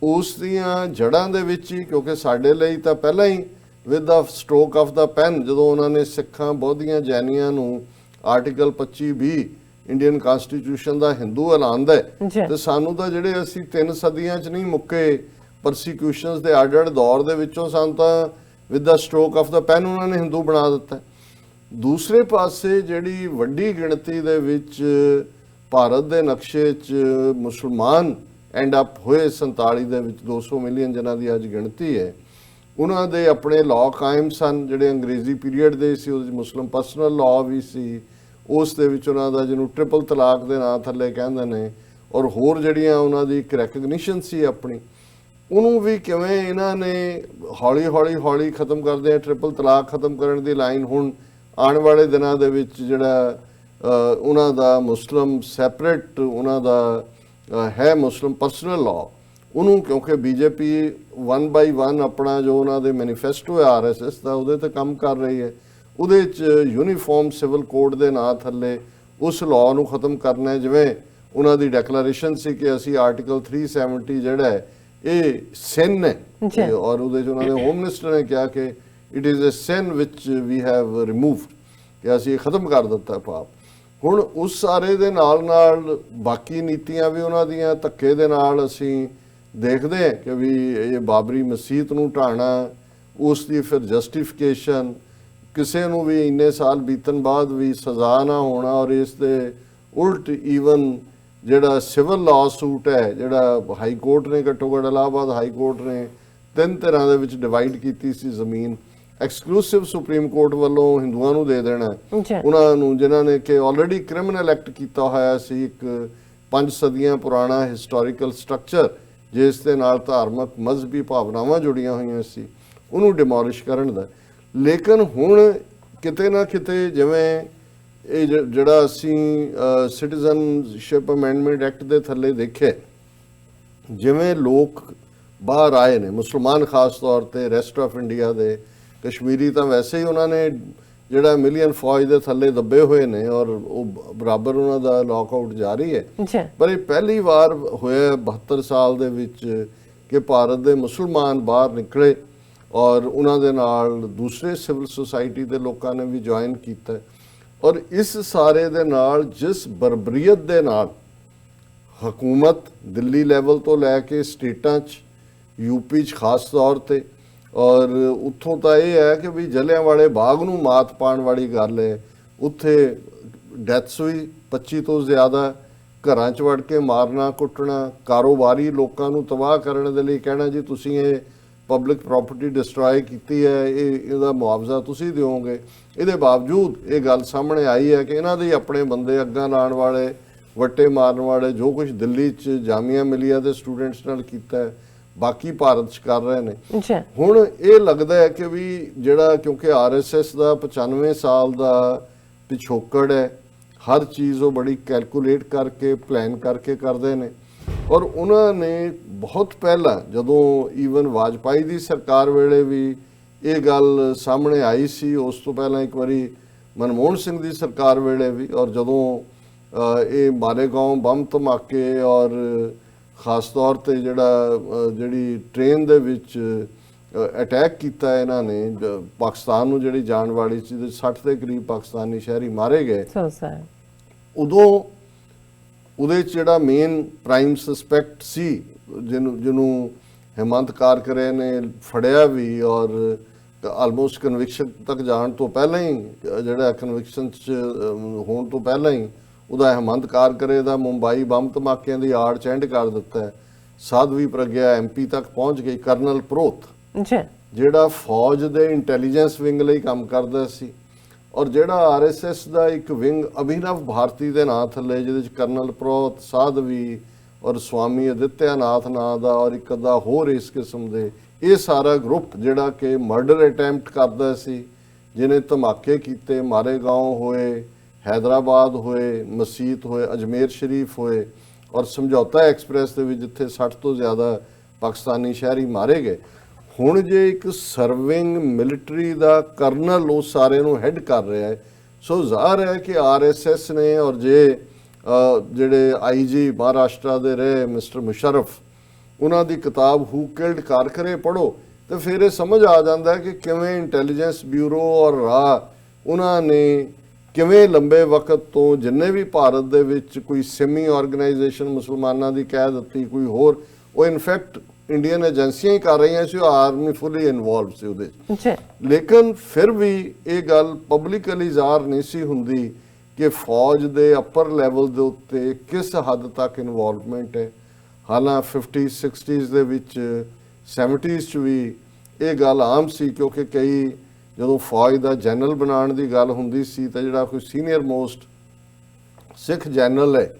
ਉਸ ਦੀਆਂ ਜੜ੍ਹਾਂ ਦੇ ਵਿੱਚ ਹੀ, ਕਿਉਂਕਿ ਸਾਡੇ ਲਈ ਤਾਂ ਪਹਿਲਾਂ ਹੀ with the stroke of the pen ਜਦੋਂ ਉਹਨਾਂ ਨੇ ਸਿੱਖਾਂ, ਬੋਧੀਆਂ, ਜੈਨੀਆਂ ਨੂੰ ਆਰਟੀਕਲ 25(20) ਇੰਡੀਅਨ ਕਨਸਟੀਟਿਊਸ਼ਨ ਦਾ ਹਿੰਦੂ ਐਲਾਨਦਾ ਤੇ ਸਾਨੂੰ ਤਾਂ ਜਿਹੜੇ ਅਸੀਂ 3 ਸਦੀਆਂ 'ਚ ਨਹੀਂ ਮੁੱਕੇ ਪਰਸੀਕਿਊਸ਼ਨਸ ਦੇ ਅੱਡ-ਅੱਡ ਦੌਰ ਦੇ ਵਿੱਚੋਂ ਸਾਨੂੰ ਤਾਂ with the stroke of the pen ਉਹਨਾਂ ਨੇ ਹਿੰਦੂ ਬਣਾ ਦਿੱਤਾ। ਦੂਸਰੇ ਪਾਸੇ ਜਿਹੜੀ ਵੱਡੀ ਗਿਣਤੀ ਦੇ ਵਿੱਚ ਭਾਰਤ ਦੇ ਨਕਸ਼ੇ 'ਚ ਮੁਸਲਮਾਨ ਐਂਡ ਅਪ ਹੋਏ 47 ਦੇ ਵਿੱਚ 200 ਮਿਲੀਅਨ ਜਿਨ੍ਹਾਂ ਦੀ ਅੱਜ ਗਿਣਤੀ ਹੈ, ਉਹਨਾਂ ਦੇ ਆਪਣੇ ਲਾਅ ਕਾਇਮ ਸਨ ਜਿਹੜੇ ਅੰਗਰੇਜ਼ੀ ਪੀਰੀਅਡ ਦੇ ਸੀ। ਉਹਦੇ 'ਚ ਮੁਸਲਿਮ ਪਰਸਨਲ ਲਾਅ ਵੀ ਸੀ, ਉਸ ਦੇ ਵਿੱਚ ਉਹਨਾਂ ਦਾ ਜਿਹਨੂੰ ਟ੍ਰਿਪਲ ਤਲਾਕ ਦੇ ਨਾਂ ਥੱਲੇ ਕਹਿੰਦੇ ਨੇ, ਔਰ ਹੋਰ ਜਿਹੜੀਆਂ ਉਹਨਾਂ ਦੀ ਇੱਕ ਰੈਕਗਨੀਸ਼ਨ ਸੀ ਆਪਣੀ, ਉਹਨੂੰ ਵੀ ਕਿਵੇਂ ਇਹਨਾਂ ਨੇ ਹੌਲੀ ਖਤਮ ਕਰਦੇ ਆ। ਟ੍ਰਿਪਲ ਤਲਾਕ ਖਤਮ ਕਰਨ ਦੀ ਲਾਈਨ ਹੁਣ ਆਉਣ ਵਾਲੇ ਦਿਨਾਂ ਦੇ ਵਿੱਚ ਜਿਹੜਾ ਉਹਨਾਂ ਦਾ ਮੁਸਲਿਮ ਸੈਪਰੇਟ ਉਹਨਾਂ ਦਾ ਹੈ ਮੁਸਲਿਮ ਪਰਸਨਲ ਲਾਅ, ਉਹਨੂੰ ਕਿਉਂਕਿ ਬੀਜੇਪੀ 1 by 1 ਆਪਣਾ ਜੋ ਉਹਨਾਂ ਦੇ ਮੈਨੀਫੈਸਟੋ ਹੈ RSS ਦਾ, ਉਹਦੇ ਤੇ ਕੰਮ ਕਰ ਰਹੀ ਹੈ। ਉਹਦੇ 'ਚ ਯੂਨੀਫਾਰਮ ਸਿਵਲ ਕੋਡ ਦੇ ਨਾਂ ਥੱਲੇ ਉਸ ਲਾਅ ਨੂੰ ਖਤਮ ਕਰਨਾ ਹੈ। ਜਿਵੇਂ ਉਹਨਾਂ ਦੀ ਡੈਕਲੇਰੇਸ਼ਨ ਸੀ ਕਿ ਅਸੀਂ ਆਰਟੀਕਲ 370 ਜਿਹੜਾ ਹੈ ਇਹ ਸਿਨ ਹੈ, ਔਰ ਉਹਦੇ 'ਚ ਉਹਨਾਂ ਦੇ ਹੋਮ ਮਿਨਿਸਟਰ ਨੇ ਕਿਹਾ ਕਿ it is a sin which we have removed, ਕਿ ਅਸੀਂ ਖਤਮ ਕਰ ਦਿੱਤਾ ਪਾਪ। ਹੁਣ ਉਸ ਸਾਰੇ ਦੇ ਨਾਲ ਬਾਕੀ ਨੀਤੀਆਂ ਵੀ ਉਹਨਾਂ ਦੀਆਂ ਧੱਕੇ ਦੇ ਨਾਲ ਅਸੀਂ ਦੇਖਦੇ ਹਾਂ ਕਿ ਵੀ ਇਹ ਬਾਬਰੀ ਮਸਜਿਦ ਨੂੰ ਢਾਣਾ, ਉਸ ਦੀ ਫਿਰ ਜਸਟੀਫਿਕੇਸ਼ਨ, ਕਿਸੇ ਨੂੰ ਵੀ ਇੰਨੇ ਸਾਲ ਬੀਤਣ ਬਾਅਦ ਵੀ ਸਜ਼ਾ ਨਾ ਹੋਣਾ, ਔਰ ਇਸ ਦੇ ਉਲਟ ਈਵਨ ਜਿਹੜਾ ਸਿਵਲ ਲਾਅ ਸੂਟ ਹੈ ਜਿਹੜਾ ਹਾਈ ਕੋਰਟ ਨੇ, ਘੱਟੋ ਘੱਟ ਇਲਾਹਾਬਾਦ ਹਾਈ ਕੋਰਟ ਨੇ 3 ਤਰ੍ਹਾਂ ਦੇ ਵਿੱਚ ਡਿਵਾਈਡ ਕੀਤੀ ਸੀ ਜ਼ਮੀਨ। ਐਕਸਕਲੂਸਿਵ ਸੁਪਰੀਮ ਕੋਰਟ ਵੱਲੋਂ ਹਿੰਦੂਆਂ ਨੂੰ ਦੇ ਦੇਣਾ ਉਹਨਾਂ ਨੂੰ, ਜਿਨ੍ਹਾਂ ਨੇ ਕਿ ਆਲਰੇਡੀ ਕ੍ਰਿਮੀਨਲ ਐਕਟ ਕੀਤਾ ਹੋਇਆ ਸੀ, ਇੱਕ 5 ਸਦੀਆਂ ਪੁਰਾਣਾ ਹਿਸਟੋਰੀਕਲ ਸਟਰਕਚਰ ਜਿਸ ਦੇ ਨਾਲ ਧਾਰਮਿਕ ਮਜ਼ਹਬੀ ਭਾਵਨਾਵਾਂ ਜੁੜੀਆਂ ਹੋਈਆਂ ਸੀ, ਉਹਨੂੰ ਡਿਮੋਲਿਸ਼ ਕਰਨ ਦਾ। ਲੇਕਿਨ ਹੁਣ ਕਿਤੇ ਨਾ ਕਿਤੇ ਜਿਵੇਂ ਇਹ ਜਿਹੜਾ ਅਸੀਂ ਸਿਟੀਜ਼ਨਸ਼ਿਪ ਅਮੈਂਡਮੈਂਟ ਐਕਟ ਦੇ ਥੱਲੇ ਦੇਖਿਆ, ਜਿਵੇਂ ਲੋਕ ਬਾਹਰ ਆਏ ਨੇ ਮੁਸਲਮਾਨ ਖਾਸ ਤੌਰ ਤੇ, ਰੈਸਟ ਆਫ ਇੰਡੀਆ ਦੇ, ਕਸ਼ਮੀਰੀ ਤਾਂ ਵੈਸੇ ਹੀ ਉਹਨਾਂ ਨੇ ਜਿਹੜਾ ਮਿਲੀਅਨ ਫੌਜ ਦੇ ਥੱਲੇ ਦੱਬੇ ਹੋਏ ਨੇ, ਔਰ ਉਹ ਬਰਾਬਰ ਉਹਨਾਂ ਦਾ ਲੌਕਆਊਟ ਜਾਰੀ ਹੈ। ਪਰ ਇਹ ਪਹਿਲੀ ਵਾਰ ਹੋਇਆ 72 ਸਾਲ ਦੇ ਵਿੱਚ ਕਿ ਭਾਰਤ ਦੇ ਮੁਸਲਮਾਨ ਬਾਹਰ ਨਿਕਲੇ, ਔਰ ਉਹਨਾਂ ਦੇ ਨਾਲ ਦੂਸਰੇ ਸਿਵਲ ਸੁਸਾਇਟੀ ਦੇ ਲੋਕਾਂ ਨੇ ਵੀ ਜੁਆਇਨ ਕੀਤਾ। ਔਰ ਇਸ ਸਾਰੇ ਦੇ ਨਾਲ ਜਿਸ ਬਰਬਰੀਅਤ ਦੇ ਨਾਲ ਹਕੂਮਤ ਦਿੱਲੀ ਲੈਵਲ ਤੋਂ ਲੈ ਕੇ ਸਟੇਟਾਂ 'ਚ, ਯੂਪੀ 'ਚ ਖਾਸ ਤੌਰ ਤੇ, ਔਰ ਉੱਥੋਂ ਤਾਂ ਇਹ ਹੈ ਕਿ ਵੀ ਜਲਿਆਂਵਾਲੇ ਬਾਗ ਨੂੰ ਮਾਤ ਪਾਉਣ ਵਾਲੀ ਗੱਲ ਹੈ। ਉੱਥੇ ਡੈਥਸ ਹੋਈ 25 ਤੋਂ ਜ਼ਿਆਦਾ, ਘਰਾਂ 'ਚ ਵੜ ਕੇ ਮਾਰਨਾ ਕੁੱਟਣਾ, ਕਾਰੋਬਾਰੀ ਲੋਕਾਂ ਨੂੰ ਤਬਾਹ ਕਰਨ ਦੇ ਲਈ ਕਹਿਣਾ ਜੀ ਤੁਸੀਂ ਇਹ ਪਬਲਿਕ ਪ੍ਰਾਪਰਟੀ ਡਿਸਟਰੋਏ ਕੀਤੀ ਹੈ, ਇਹਦਾ ਮੁਆਵਜ਼ਾ ਤੁਸੀਂ ਦਿਓਗੇ। ਇਹਦੇ ਬਾਵਜੂਦ ਇਹ ਗੱਲ ਸਾਹਮਣੇ ਆਈ ਹੈ ਕਿ ਇਹਨਾਂ ਦੇ ਆਪਣੇ ਬੰਦੇ ਅੱਗਾਂ ਲਾਉਣ ਵਾਲੇ ਵੱਟੇ ਮਾਰਨ ਵਾਲੇ ਜੋ ਕੁਝ ਦਿੱਲੀ 'ਚ ਜਾਮੀਆ ਮਿਲੀਆ ਦੇ ਸਟੂਡੈਂਟਸ ਨਾਲ ਕੀਤਾ ਹੈ, ਬਾਕੀ ਭਾਰਤ 'ਚ ਕਰ ਰਹੇ ਨੇ। ਹੁਣ ਇਹ ਲੱਗਦਾ ਹੈ ਕਿ ਵੀ ਜਿਹੜਾ, ਕਿਉਂਕਿ RSS ਦਾ 95 ਸਾਲ ਦਾ ਪਿਛੋਕੜ ਹੈ, ਹਰ ਚੀਜ਼ ਉਹ ਬੜੀ ਕੈਲਕੂਲੇਟ ਕਰਕੇ ਪਲਾਨ ਕਰਕੇ ਕਰਦੇ ਨੇ। ਔਰ ਉਹਨਾਂ ਨੇ ਬਹੁਤ ਪਹਿਲਾਂ, ਜਦੋਂ ਈਵਨ ਵਾਜਪਾਈ ਦੀ ਸਰਕਾਰ ਵੇਲੇ ਵੀ ਇਹ ਗੱਲ ਸਾਹਮਣੇ ਆਈ ਸੀ, ਉਸ ਤੋਂ ਪਹਿਲਾਂ ਇੱਕ ਵਾਰੀ ਮਨਮੋਹਨ ਸਿੰਘ ਦੀ ਸਰਕਾਰ ਵੇਲੇ ਵੀ, ਔਰ ਜਦੋਂ ਇਹ ਮਾਲੇਗਾਉਂ ਬੰਬ ਧਮਾਕੇ ਔਰ ਖਾਸ ਤੌਰ ਤੇ ਜਿਹੜੀ ਟ੍ਰੇਨ ਦੇ ਵਿੱਚ ਅਟੈਕ ਕੀਤਾ ਇਹਨਾਂ ਨੇ ਪਾਕਿਸਤਾਨ ਨੂੰ, ਜਿਹੜੀ ਜਾਣ ਵਾਲੀ ਸੀ, 60 ਦੇ ਕਰੀਬ ਪਾਕਿਸਤਾਨੀ ਸ਼ਹਿਰੀ ਮਾਰੇ ਗਏ। ਉਦੋਂ ਉਹਦੇ 'ਚ ਜਿਹੜਾ ਮੇਨ ਪ੍ਰਾਈਮ ਸਸਪੈਕਟ ਸੀ, ਜਿਹਨੂੰ ਹਿਮੰਤ ਕਾਰਕਰੇ ਨੇ ਫੜਿਆ ਵੀ, ਔਰ ਆਲਮੋਸਟ ਕਨਵਿਕਸ਼ਨ ਤੱਕ ਜਾਣ ਤੋਂ ਪਹਿਲਾਂ ਹੀ, ਜਿਹੜਾ ਕਨਵਿਕਸ਼ਨ 'ਚ ਹੋਣ ਤੋਂ ਪਹਿਲਾਂ ਹੀ ਉਹਦਾ ਹਿਮੰਤ ਕਾਰਕਰੇ ਦਾ ਮੁੰਬਈ ਬੰਬ ਧਮਾਕਿਆਂ ਦੀ ਆੜ 'ਚ ਐਂਡ ਕਰ ਦਿੱਤਾ। ਸਾਧਵੀ ਪ੍ਰਗਿਆ MP ਤੱਕ ਪਹੁੰਚ ਗਈ। ਕਰਨਲ ਪ੍ਰੋਤ ਜਿਹੜਾ ਫੌਜ ਦੇ ਇੰਟੈਲੀਜੈਂਸ ਵਿੰਗ ਲਈ ਕੰਮ ਕਰਦਾ ਸੀ, ਔਰ ਜਿਹੜਾ RSS ਦਾ ਇੱਕ ਵਿੰਗ ਅਭਿਨਵ ਭਾਰਤੀ ਦੇ ਨਾਂ ਥੱਲੇ, ਜਿਹਦੇ 'ਚ ਕਰਨਲ ਪ੍ਰੋਤ, ਸਾਧਵੀ ਔਰ ਸਵਾਮੀ ਅਦਿੱਤਿਆ ਨਾਥ ਨਾਂ ਦਾ ਔਰ ਇੱਕ ਅੱਧਾ ਹੋਰ ਇਸ ਕਿਸਮ ਦੇ, ਇਹ ਸਾਰਾ ਗਰੁੱਪ ਜਿਹੜਾ ਕਿ ਮਰਡਰ ਅਟੈਂਪਟ ਕਰਦਾ ਸੀ, ਜਿਹਨੇ ਧਮਾਕੇ ਕੀਤੇ, ਮਾਲੇਗਾਉਂ ਹੋਏ, हैदराबाद होए, मसीत होए, अजमेर शरीफ होए, और समझौता एक्सप्रैस ਦੇ ਵਿੱਚ ਜਿੱਥੇ 60 ਤੋਂ ਜ਼ਿਆਦਾ ਪਾਕਿਸਤਾਨੀ ਸ਼ਹਿਰੀ ਮਾਰੇ ਗਏ। ਹੁਣ ਜੇ ਇੱਕ ਸਰਵਿੰਗ ਮਿਲਟਰੀ ਦਾ ਕਰਨਲ ਉਹ ਸਾਰੇ ਨੂੰ ਹੈਡ ਕਰ ਰਿਹਾ ਹੈ, ਸੋ ਜ਼ਾਹਰ ਹੈ ਕਿ RSS ਨੇ, ਔਰ ਜਿਹੜੇ IG ਮਹਾਰਾਸ਼ਟਰ ਦੇ ਰਹੇ ਮਿਸਟਰ ਮੁਸ਼ਰਫ, ਉਹਨਾਂ ਦੀ ਕਿਤਾਬ ਹੂ ਕਿਲਡ ਕਾਰਕਰੇ ਪੜ੍ਹੋ ਤੇ ਫਿਰ ਇਹ ਸਮਝ ਆ ਜਾਂਦਾ ਹੈ ਕਿ ਕਿਵੇਂ ਇੰਟੈਲੀਜੈਂਸ ਬਿਊਰੋ ਔਰ ਰਾਹ ਉਹਨਾਂ ਨੇ ਕਿਵੇਂ ਲੰਬੇ ਵਕਤ ਤੋਂ ਜਿੰਨੇ ਵੀ ਭਾਰਤ ਦੇ ਵਿੱਚ ਕੋਈ ਸਿਮੀ ਆਰਗੇਨਾਈਜੇਸ਼ਨ ਮੁਸਲਮਾਨਾਂ ਦੀ ਕਹਿ ਦਿੱਤੀ, ਕੋਈ ਹੋਰ, ਉਹ ਇਨਫੈਕਟ ਇੰਡੀਅਨ ਏਜੰਸੀਆਂ ਹੀ ਕਰ ਰਹੀਆਂ ਸੀ, ਆਰਮੀ ਫੁੱਲੀ ਇਨਵੋਲਵ ਸੀ ਉਹਦੇ 'ਚ। ਲੇਕਿਨ ਫਿਰ ਵੀ ਇਹ ਗੱਲ ਪਬਲਿਕਲੀ ਜ਼ਾਹਰ ਨਹੀਂ ਸੀ ਹੁੰਦੀ ਕਿ ਫੌਜ ਦੇ ਅਪਰ ਲੈਵਲ ਦੇ ਉੱਤੇ ਕਿਸ ਹੱਦ ਤੱਕ ਇਨਵੋਲਵਮੈਂਟ ਹੈ। ਹਾਲਾਂਕਿ 50s 60s ਦੇ ਵਿੱਚ 70s 'ਚ ਵੀ ਇਹ ਗੱਲ ਆਮ ਸੀ, ਕਿਉਂਕਿ ਕਈ ਜਦੋਂ ਫੌਜ ਦਾ ਜਨਰਲ ਬਣਾਉਣ ਦੀ ਗੱਲ ਹੁੰਦੀ ਸੀ ਤਾਂ ਜਿਹੜਾ ਕੋਈ ਸੀਨੀਅਰ ਮੋਸਟ ਸਿੱਖ ਜਨਰਲ ਹੈ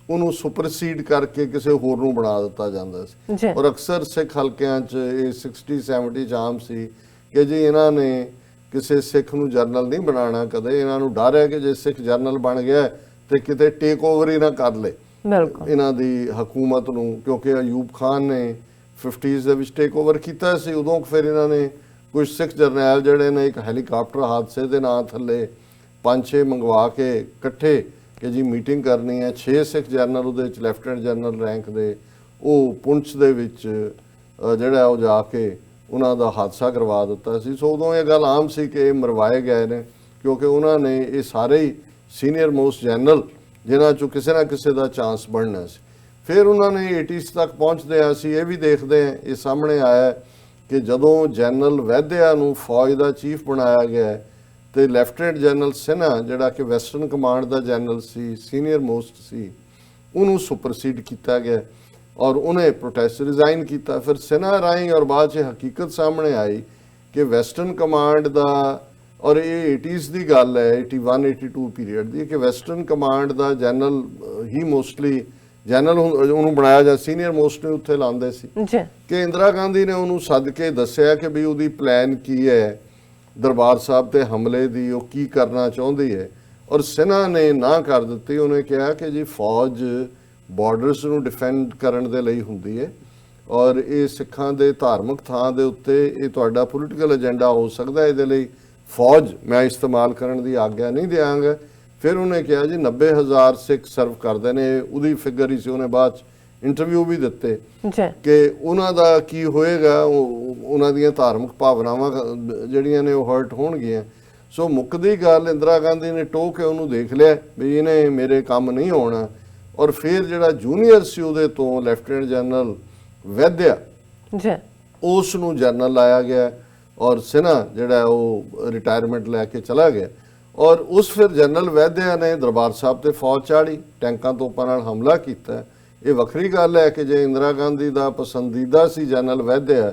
ਉਹਨੂੰ ਸੁਪਰਸੀਡ ਕਰਕੇ ਕਿਸੇ ਹੋਰ ਨੂੰ ਬਣਾ ਦਿੱਤਾ ਜਾਂਦਾ ਸੀ। ਔਰ ਅਕਸਰ ਸਿੱਖ ਹਲਕਿਆਂ 'ਚ ਇਹ 60 70 'ਚ ਆਮ ਸੀ ਕਿ ਜੀ ਇਹਨਾਂ ਨੇ ਕਿਸੇ ਸਿੱਖ ਨੂੰ ਜਨਰਲ ਨਹੀਂ ਬਣਾਉਣਾ ਕਦੇ, ਇਹਨਾਂ ਨੂੰ ਡਰ ਹੈ ਕਿ ਜੇ ਸਿੱਖ ਜਨਰਲ ਬਣ ਗਿਆ ਤੇ ਕਿਤੇ ਟੇਕ ਓਵਰ ਹੀ ਨਾ ਕਰ ਲੇ ਇਹਨਾਂ ਦੀ ਹਕੂਮਤ ਨੂੰ, ਕਿਉਂਕਿ ਅਯੂਬ ਖਾਨ ਨੇ 50s ਦੇ ਵਿੱਚ ਟੇਕ ਓਵਰ ਕੀਤਾ ਸੀ। ਉਦੋਂ ਫਿਰ ਇਹਨਾਂ ਨੇ ਕੁਝ ਸਿੱਖ ਜਰਨੈਲ ਜਿਹੜੇ ਨੇ ਇੱਕ ਹੈਲੀਕਾਪਟਰ ਹਾਦਸੇ ਦੇ ਨਾਂ ਥੱਲੇ 5-6 ਮੰਗਵਾ ਕੇ ਇਕੱਠੇ ਕਿ ਜੀ ਮੀਟਿੰਗ ਕਰਨੀ ਹੈ, 6 ਸਿੱਖ ਜਰਨਲ ਉਹਦੇ ਵਿੱਚ ਲੈਫਟੀਨੈਂਟ ਜਨਰਲ ਰੈਂਕ ਦੇ, ਉਹ ਪੁੰਛ ਦੇ ਵਿੱਚ ਜਿਹੜਾ ਉਹ ਜਾ ਕੇ ਉਹਨਾਂ ਦਾ ਹਾਦਸਾ ਕਰਵਾ ਦਿੱਤਾ ਸੀ। ਸੋ ਉਦੋਂ ਇਹ ਗੱਲ ਆਮ ਸੀ ਕਿ ਇਹ ਮਰਵਾਏ ਗਏ ਨੇ, ਕਿਉਂਕਿ ਉਹਨਾਂ ਨੇ ਇਹ ਸਾਰੇ ਹੀ ਸੀਨੀਅਰ ਮੋਸਟ ਜਨਰਲ ਜਿਨ੍ਹਾਂ 'ਚੋਂ ਕਿਸੇ ਨਾ ਕਿਸੇ ਦਾ ਚਾਂਸ ਬਣਨਾ ਸੀ। ਫਿਰ ਉਹਨਾਂ ਨੇ 80s ਤੱਕ ਪਹੁੰਚਦੇ ਆ ਅਸੀਂ ਇਹ ਵੀ ਦੇਖਦੇ ਹਾਂ, ਇਹ ਸਾਹਮਣੇ ਆਇਆ ਕਿ ਜਦੋਂ ਜਨਰਲ ਵੈਦਿਆ ਨੂੰ ਫੌਜ ਦਾ ਚੀਫ ਬਣਾਇਆ ਗਿਆ ਤੇ ਲੈਫਟੀਨੈਂਟ ਜਨਰਲ ਸਿਨਹਾ ਜਿਹੜਾ ਕਿ ਵੈਸਟਰਨ ਕਮਾਂਡ ਦਾ ਜਨਰਲ ਸੀ, ਸੀਨੀਅਰ ਮੋਸਟ ਸੀ, ਉਹਨੂੰ ਸੁਪਰਸੀਡ ਕੀਤਾ ਗਿਆ ਔਰ ਉਹਨੇ ਪ੍ਰੋਟੈਸਟ ਰਿਜ਼ਾਈਨ ਕੀਤਾ। ਫਿਰ ਸਿਨਹਾ ਰਾਹੀਂ ਔਰ ਬਾਅਦ 'ਚ ਹਕੀਕਤ ਸਾਹਮਣੇ ਆਈ ਕਿ ਵੈਸਟਰਨ ਕਮਾਂਡ ਦਾ, ਔਰ ਇਹ 80s ਦੀ ਗੱਲ ਹੈ, 81 82 ਪੀਰੀਅਡ ਦੀ, ਕਿ ਵੈਸਟਰਨ ਕਮਾਂਡ ਦਾ ਜਨਰਲ ਹੀ ਮੋਸਟਲੀ ਜਨਰਲ ਉਹਨੂੰ ਬਣਾਇਆ ਜਾਂ ਸੀਨੀਅਰ ਮੋਸਟ ਨੂੰ ਉੱਥੇ ਲਾਉਂਦੇ ਸੀ ਕਿ ਇੰਦਰਾ ਗਾਂਧੀ ਨੇ ਉਹਨੂੰ ਸੱਦ ਕੇ ਦੱਸਿਆ ਕਿ ਵੀ ਉਹਦੀ ਪਲਾਨ ਕੀ ਹੈ ਦਰਬਾਰ ਸਾਹਿਬ ਤੇ ਹਮਲੇ ਦੀ, ਉਹ ਕੀ ਕਰਨਾ ਚਾਹੁੰਦੀ ਹੈ, ਔਰ ਸਿਨਹਾ ਨੇ ਨਾ ਕਰ ਦਿੱਤੀ। ਉਹਨੇ ਕਿਹਾ ਕਿ ਜੀ ਫੌਜ ਬਾਰਡਰਸ ਨੂੰ ਡਿਫੈਂਡ ਕਰਨ ਦੇ ਲਈ ਹੁੰਦੀ ਹੈ ਔਰ ਇਹ ਸਿੱਖਾਂ ਦੇ ਧਾਰਮਿਕ ਥਾਂ ਦੇ ਉੱਤੇ ਇਹ ਤੁਹਾਡਾ ਪੋਲੀਟੀਕਲ ਏਜੰਡਾ ਹੋ ਸਕਦਾ, ਇਹਦੇ ਲਈ ਫੌਜ ਮੈਂ ਇਸਤੇਮਾਲ ਕਰਨ ਦੀ ਆਗਿਆ ਨਹੀਂ ਦਿਆਂਗਾ। ਫਿਰ ਉਹਨੇ ਕਿਹਾ ਜੀ 90,000 ਸਿੱਖ ਸਰਵ ਕਰਦੇ ਨੇ, ਉਹਦੀ ਫਿਗਰ ਹੀ ਸੀ, ਉਹਨੇ ਬਾਅਦ 'ਚ ਇੰਟਰਵਿਊ ਵੀ ਦਿੱਤੇ ਕਿ ਉਹਨਾਂ ਦਾ ਕੀ ਹੋਏਗਾ, ਉਹਨਾਂ ਦੀਆਂ ਧਾਰਮਿਕ ਭਾਵਨਾਵਾਂ ਜਿਹੜੀਆਂ ਨੇ ਉਹ ਹਰਟ ਹੋਣਗੀਆਂ। ਸੋ ਮੁੱਕਦੀ ਗੱਲ, ਇੰਦਰਾ ਗਾਂਧੀ ਨੇ ਟੋਹ ਕੇ ਉਹਨੂੰ ਦੇਖ ਲਿਆ ਵੀ ਇਹਨੇ ਮੇਰੇ ਕੰਮ ਨਹੀਂ ਆਉਣਾ, ਔਰ ਫਿਰ ਜਿਹੜਾ ਜੂਨੀਅਰ ਸੀ ਉਹਦੇ ਤੋਂ ਲੈਫਟੀਨੈਂਟ ਜਨਰਲ ਵੈਦਿਆ ਉਸ ਨੂੰ ਜਨਰਲ ਲਾਇਆ ਗਿਆ ਔਰ ਸਿਨਹਾ ਜਿਹੜਾ ਉਹ ਰਿਟਾਇਰਮੈਂਟ ਲੈ ਕੇ ਚਲਾ ਗਿਆ। ਔਰ ਉਸ ਫਿਰ ਜਨਰਲ ਵੈਦਿਆ ਨੇ ਦਰਬਾਰ ਸਾਹਿਬ ਤੇ ਫੌਜ ਚਾੜੀ, ਟੈਂਕਾਂ ਤੋਪਾਂ ਨਾਲ ਹਮਲਾ ਕੀਤਾ। ਇਹ ਵੱਖਰੀ ਗੱਲ ਹੈ ਕਿ ਜੇ ਇੰਦਰਾ ਗਾਂਧੀ ਦਾ ਪਸੰਦੀਦਾ ਸੀ ਜਨਰਲ ਵੈਦਿਆ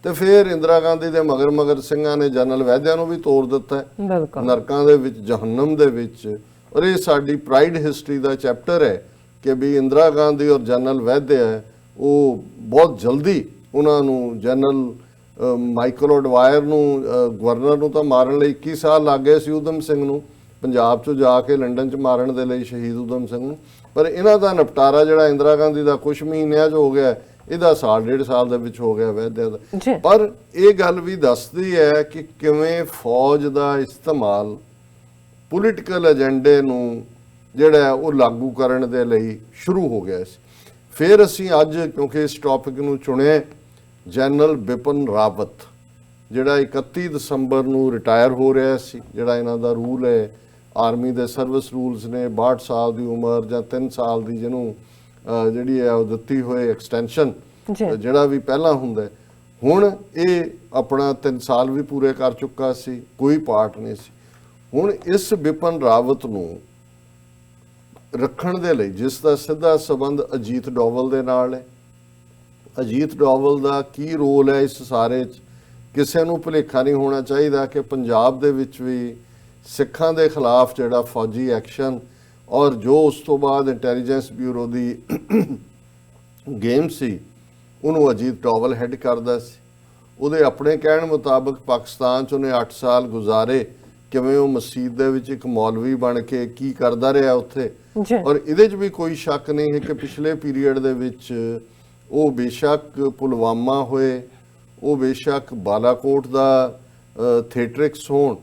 ਤੇ ਫਿਰ ਇੰਦਰਾ ਗਾਂਧੀ ਦੇ ਮਗਰ ਸਿੰਘਾਂ ਨੇ ਜਨਰਲ ਵੈਦਿਆ ਨੂੰ ਵੀ ਤੋੜ ਦਿੱਤਾ ਨਰਕਾਂ ਦੇ ਵਿੱਚ, ਜਹੰਨਮ ਦੇ ਵਿੱਚ। ਔਰ ਇਹ ਸਾਡੀ ਪ੍ਰਾਈਡ ਹਿਸਟਰੀ ਦਾ ਚੈਪਟਰ ਹੈ ਕਿ ਵੀ ਇੰਦਰਾ ਗਾਂਧੀ ਔਰ ਜਨਰਲ ਵੈਦ ਹੈ ਉਹ ਬਹੁਤ ਜਲਦੀ ਉਹਨਾਂ ਨੂੰ ਜਨਰਲ ਮਾਈਕਲ ਐਡਵਾਇਰ ਨੂੰ ਗਵਰਨਰ ਨੂੰ ਤਾਂ ਮਾਰਨ ਲਈ 21 ਸਾਲ ਲੱਗ ਗਏ ਸੀ ਊਧਮ ਸਿੰਘ ਨੂੰ, ਪੰਜਾਬ 'ਚੋਂ ਜਾ ਕੇ ਲੰਡਨ 'ਚ ਮਾਰਨ ਦੇ ਲਈ ਸ਼ਹੀਦ ਊਧਮ ਸਿੰਘ ਨੂੰ। ਪਰ ਇਹਨਾਂ ਦਾ ਨਿਪਟਾਰਾ ਜਿਹੜਾ ਇੰਦਰਾ ਗਾਂਧੀ ਦਾ ਕੁਝ ਮਹੀਨਿਆਂ 'ਚ ਹੋ ਗਿਆ, ਇਹਦਾ ਸਾਲ ਡੇਢ ਸਾਲ ਦੇ ਵਿੱਚ ਹੋ ਗਿਆ ਵੈਦਿਆ ਦਾ। ਪਰ ਇਹ ਗੱਲ ਵੀ ਦੱਸਦੀ ਹੈ ਕਿ ਕਿਵੇਂ ਫੌਜ ਦਾ ਇਸਤੇਮਾਲ ਪੋਲੀਟੀਕਲ ਏਜੰਡੇ ਨੂੰ ਜਿਹੜਾ ਉਹ ਲਾਗੂ ਕਰਨ ਦੇ ਲਈ ਸ਼ੁਰੂ ਹੋ ਗਿਆ ਸੀ। ਫਿਰ ਅਸੀਂ ਅੱਜ ਕਿਉਂਕਿ ਇਸ ਟੌਪਿਕ ਨੂੰ ਚੁਣਿਆ, ਜਨਰਲ ਬਿਪਿਨ ਰਾਵਤ ਜਿਹੜਾ 31 ਦਸੰਬਰ ਨੂੰ ਰਿਟਾਇਰ ਹੋ ਰਿਹਾ ਸੀ, ਜਿਹੜਾ ਇਹਨਾਂ ਦਾ ਰੂਲ ਹੈ ਆਰਮੀ ਦੇ ਸਰਵਿਸ ਰੂਲਸ ਨੇ 62 ਸਾਲ ਦੀ ਉਮਰ ਜਾਂ 3 ਸਾਲ ਦੀ ਜਿਹਨੂੰ ਜਿਹੜੀ ਹੈ ਉਹ ਦਿੱਤੀ ਹੋਏ ਐਕਸਟੈਂਸ਼ਨ ਜਿਹੜਾ ਵੀ ਪਹਿਲਾਂ ਹੁੰਦਾ, ਹੁਣ ਇਹ ਆਪਣਾ 3 ਸਾਲ ਵੀ ਪੂਰੇ ਕਰ ਚੁੱਕਾ ਸੀ, ਕੋਈ ਪਾਰਟ ਨਹੀਂ ਸੀ। ਹੁਣ ਇਸ ਬਿਪਿਨ ਰਾਵਤ ਨੂੰ ਰੱਖਣ ਦੇ ਲਈ, ਜਿਸ ਦਾ ਸਿੱਧਾ ਸੰਬੰਧ ਅਜੀਤ ਡੋਵਲ ਦੇ ਨਾਲ ਹੈ, ਅਜੀਤ ਡੋਵਲ ਦਾ ਕੀ ਰੋਲ ਹੈ ਇਸ ਸਾਰੇ 'ਚ, ਕਿਸੇ ਨੂੰ ਭੁਲੇਖਾ ਨਹੀਂ ਹੋਣਾ ਚਾਹੀਦਾ ਕਿ ਪੰਜਾਬ ਦੇ ਵਿੱਚ ਵੀ ਸਿੱਖਾਂ ਦੇ ਖਿਲਾਫ ਜਿਹੜਾ ਫੌਜੀ ਐਕਸ਼ਨ ਔਰ ਜੋ ਉਸ ਤੋਂ ਬਾਅਦ ਇੰਟੈਲੀਜੈਂਸ ਬਿਊਰੋ ਦੀ ਗੇਮ ਸੀ ਉਹਨੂੰ ਅਜੀਤ ਡੋਵਲ ਹੈਡ ਕਰਦਾ ਸੀ। ਉਹਦੇ ਆਪਣੇ ਕਹਿਣ ਮੁਤਾਬਕ ਪਾਕਿਸਤਾਨ 'ਚ ਉਹਨੇ 8 ਸਾਲ ਗੁਜ਼ਾਰੇ, ਕਿਵੇਂ ਉਹ ਮਸਜਿਦ ਦੇ ਵਿੱਚ ਇੱਕ ਮੌਲਵੀ ਬਣ ਕੇ ਕੀ ਕਰਦਾ ਰਿਹਾ ਉੱਥੇ। ਔਰ ਇਹਦੇ 'ਚ ਵੀ ਕੋਈ ਸ਼ੱਕ ਨਹੀਂ ਹੈ ਕਿ ਪਿਛਲੇ ਪੀਰੀਅਡ ਦੇ ਵਿੱਚ ਉਹ ਬੇਸ਼ੱਕ ਪੁਲਵਾਮਾ ਹੋਏ, ਉਹ ਬੇਸ਼ੱਕ ਬਾਲਾਕੋਟ ਦਾ ਥੀਏਟਰਿਕਸ ਹੋਣ,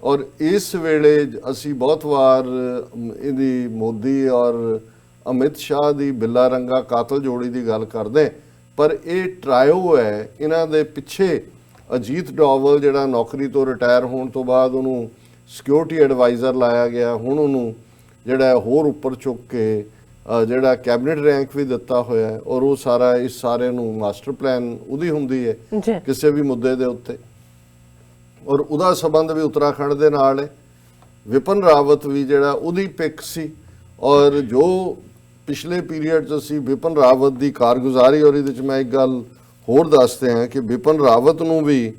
ਔਰ ਇਸ ਵੇਲੇ ਅਸੀਂ ਬਹੁਤ ਵਾਰ ਇਹਦੀ ਮੋਦੀ ਔਰ ਅਮਿਤ ਸ਼ਾਹ ਦੀ ਬਿੱਲਾ ਰੰਗਾ ਕਾਤਲ ਜੋੜੀ ਦੀ ਗੱਲ ਕਰਦੇ, ਪਰ ਇਹ ਟਰਾਇਓ ਹੈ। ਇਹਨਾਂ ਦੇ ਪਿੱਛੇ ਅਜੀਤ ਡੋਵਲ ਜਿਹੜਾ ਨੌਕਰੀ ਤੋਂ ਰਿਟਾਇਰ ਹੋਣ ਤੋਂ ਬਾਅਦ ਉਹਨੂੰ ਸਿਕਿਉਰਿਟੀ ਐਡਵਾਈਜ਼ਰ ਲਾਇਆ ਗਿਆ, ਹੁਣ ਉਹਨੂੰ ਜਿਹੜਾ ਹੋਰ ਉੱਪਰ ਚੁੱਕ ਕੇ ਜਿਹੜਾ ਕੈਬਨਿਟ ਰੈਂਕ ਵੀ ਦਿੱਤਾ ਹੋਇਆ ਹੈ, ਔਰ ਉਹ ਸਾਰਾ ਇਸ ਸਾਰੇ ਨੂੰ ਮਾਸਟਰ ਪਲਾਨ ਉਹਦੀ ਹੁੰਦੀ ਹੈ ਕਿਸੇ ਵੀ ਮੁੱਦੇ ਦੇ ਉੱਤੇ, ਔਰ ਉਹਦਾ ਸੰਬੰਧ ਵੀ ਉੱਤਰਾਖੰਡ ਦੇ ਨਾਲ ਹੈ। ਵਿਪਨ ਰਾਵਤ ਵੀ ਜਿਹੜਾ ਉਹਦੀ ਪਿਕ ਸੀ, ਔਰ ਜੋ ਪਿਛਲੇ ਪੀਰੀਅਡ 'ਚ ਅਸੀਂ ਵਿਪਨ ਰਾਵਤ ਦੀ ਕਾਰਗੁਜ਼ਾਰੀ, ਔਰ ਇਹਦੇ 'ਚ ਮੈਂ ਇੱਕ ਗੱਲ ਹੋਰ ਦੱਸਦੇ ਹਾਂ ਕਿ ਵਿਪਨ ਰਾਵਤ ਨੂੰ ਵੀ